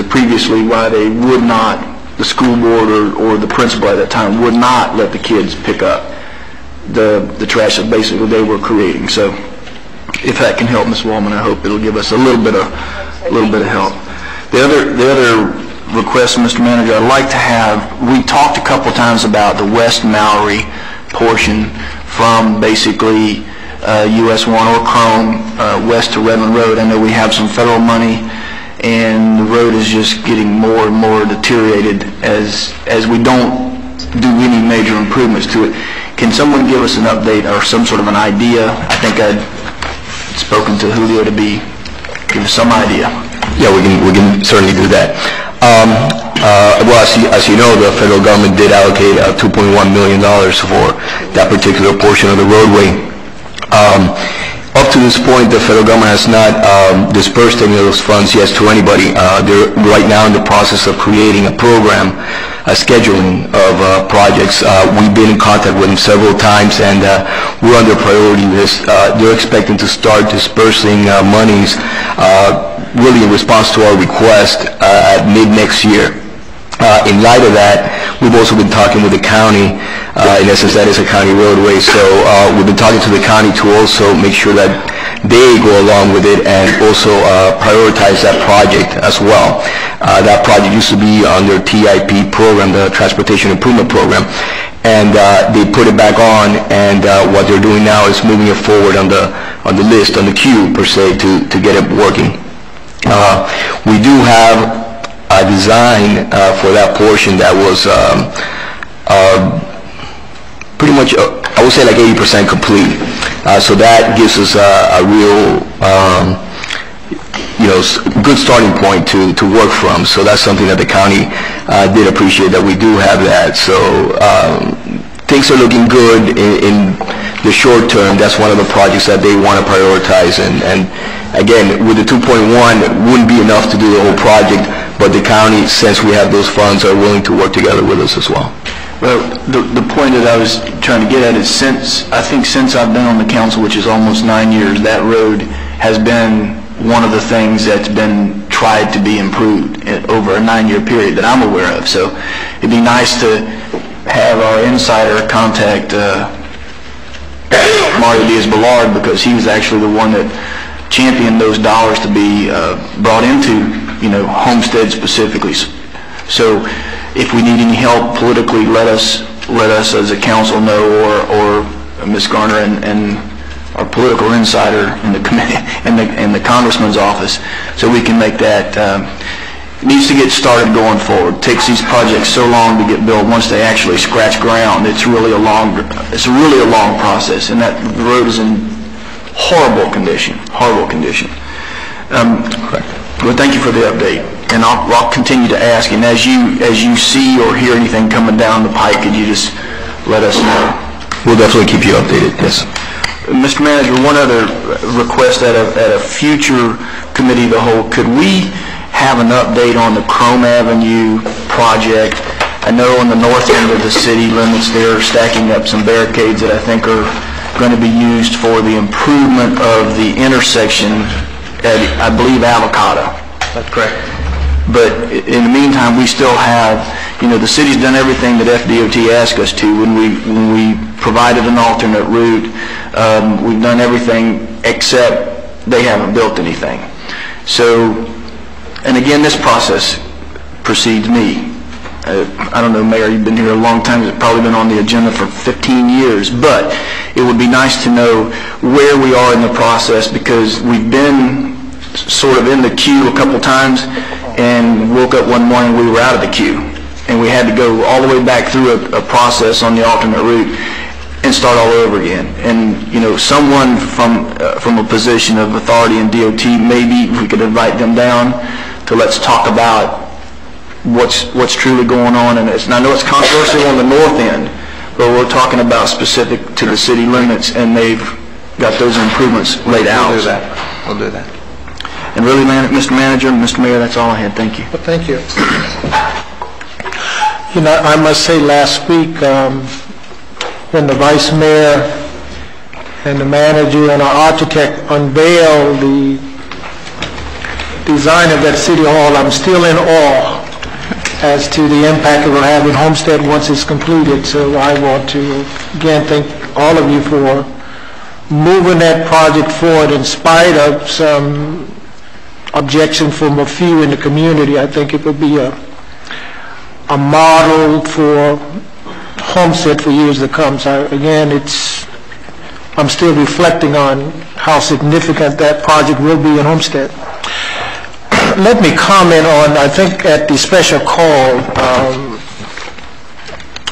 previously why they would not, the school board or the principal at that time would not let the kids pick up the trash that basically they were creating. So if that can help, Ms. Wallman, I hope it'll give us a little bit of help. The other request, Mr. Manager, I'd like to have, we talked a couple times about the West Mallory portion from basically US 1 or Chrome west to Redmond Road. I know we have some federal money, and the road is just getting more and more deteriorated as we don't do any major improvements to it. Can someone give us an update or some sort of an idea? I think I'd spoken to Julio to give us some idea. Yeah, we can certainly do that. Well, as you know, the federal government did allocate $2.1 million for that particular portion of the roadway. Up to this point, the federal government has not dispersed any of those funds yet to anybody. They're right now in the process of creating a program, a scheduling of projects. We've been in contact with them several times, and we're on their priority list. They're expecting to start dispersing monies really in response to our request at mid-next year. In light of that, we've also been talking with the county. In essence, that is a county roadway, so we've been talking to the county to also make sure that they go along with it and also prioritize that project as well. That project used to be under TIP program, the Transportation Improvement Program, and they put it back on, and what they're doing now is moving it forward on the list, on the queue per se, to get it working. We do have a design for that portion that was pretty much, I would say like 80% complete. So that gives us a real good starting point to work from. So that's something that the county did appreciate, that we do have that. So things are looking good in the short term. That's one of the projects that they want to prioritize. And again, with the 2.1, it wouldn't be enough to do the whole project, but the county, since we have those funds, are willing to work together with us as well. Well, the point that I was trying to get at is I think since I've been on the council, which is almost 9 years, that road has been one of the things that's been tried to be improved over a 9-year period that I'm aware of. So it'd be nice to have our insider contact Mario Diaz-Balart, because he was actually the one that championed those dollars to be brought into, Homestead specifically. So if we need any help politically, let us as a council know, or Ms. Garner and our political insider in the committee and the congressman's office, so we can make that. It needs to get started going forward. It takes these projects so long to get built. Once they actually scratch ground, it's really a long process, and that the road is in horrible condition. Well, thank you for the update, and I'll continue to ask. And as you see or hear anything coming down the pike, could you just let us know? We'll definitely keep you updated. Yes. Mr. Manager, one other request at a future committee of the whole. Could we have an update on the Chrome Avenue project? I know on the north end of the city limits, they're stacking up some barricades that I think are going to be used for the improvement of the intersection at, I believe, Avocado. That's correct. But in the meantime, we still have, the city's done everything that FDOT asked us to. When we provided an alternate route, we've done everything except they haven't built anything. So, and again, this process precedes me. I don't know, Mayor, you've been here a long time. It's probably been on the agenda for 15 years. But it would be nice to know where we are in the process, because we've been sort of in the queue a couple times, and woke up one morning we were out of the queue. And we had to go all the way back through a process on the alternate route and start all over again. And, someone from a position of authority in DOT, maybe we could invite them down to let's talk about what's truly going on. And I know it's controversial on the north end, but we're talking about specific to the city limits, and they've got those improvements laid out. We'll do that. And really, Mr. Manager, Mr. Mayor, that's all I had. Thank you. Well, thank you. I must say, last week, when the Vice Mayor and the manager and our architect unveiled the design of that City Hall, I'm still in awe as to the impact it will have in Homestead once it's completed. So I want to, again, thank all of you for moving that project forward in spite of some objection from a few in the community. I think it would be a model for Homestead for years to come. So again, I'm still reflecting on how significant that project will be in Homestead. Let me comment on, I think at the special call,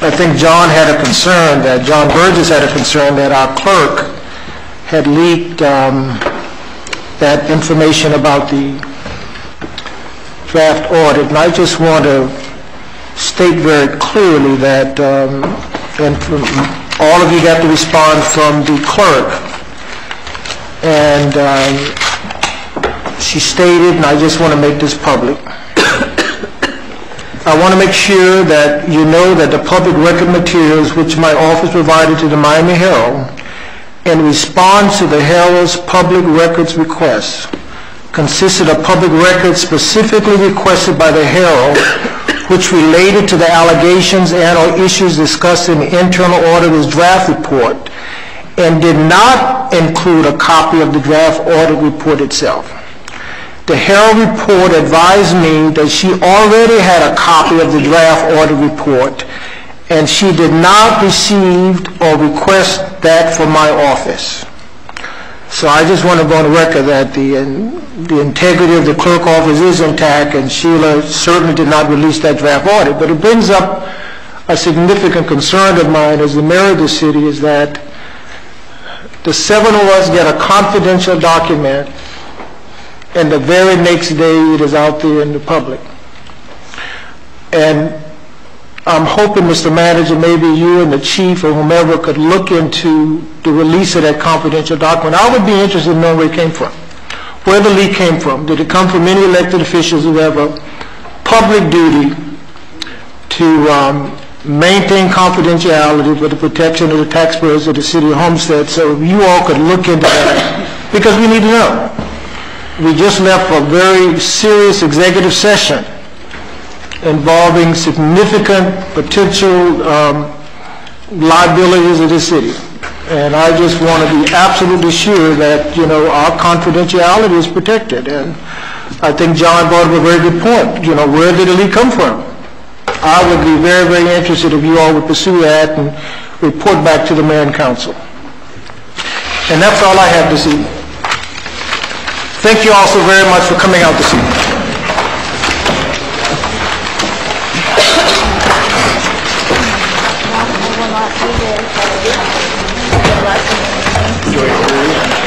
I think John Burgess had a concern that our clerk had leaked that information about the draft audit. And I just want to state very clearly that, and all of you got the response from the clerk, and she stated, and I just want to make this public, I want to make sure that you know that the public record materials which my office provided to the Miami Herald in response to the Herald's public records request consisted of public records specifically requested by the Herald, which related to the allegations and or issues discussed in the internal auditor's draft report, and did not include a copy of the draft audit report itself. The Herald report advised me that she already had a copy of the draft audit report, and she did not receive or request that from my office. So I just want to go on the record that the integrity of the clerk office is intact, and Sheila certainly did not release that draft audit. But it brings up a significant concern of mine as the mayor of the city, is that The 7 of us get a confidential document, and the very next day it is out there in the public. And I'm hoping, Mr. Manager, maybe you and the chief or whomever could look into the release of that confidential document. I would be interested in knowing where it came from, where the leak came from. Did it come from any elected officials who have a public duty to maintain confidentiality for the protection of the taxpayers of the city of Homestead? So if you all could look into that, because we need to know. We just left a very serious executive session involving significant potential liabilities of the city. And I just want to be absolutely sure that, you know, our confidentiality is protected. And I think John brought up a very good point. You know, where did the leak come from? I would be very, very interested if you all would pursue that and report back to the mayor and council. And that's all I have this evening. Thank you all so very much for coming out this evening. Enjoy your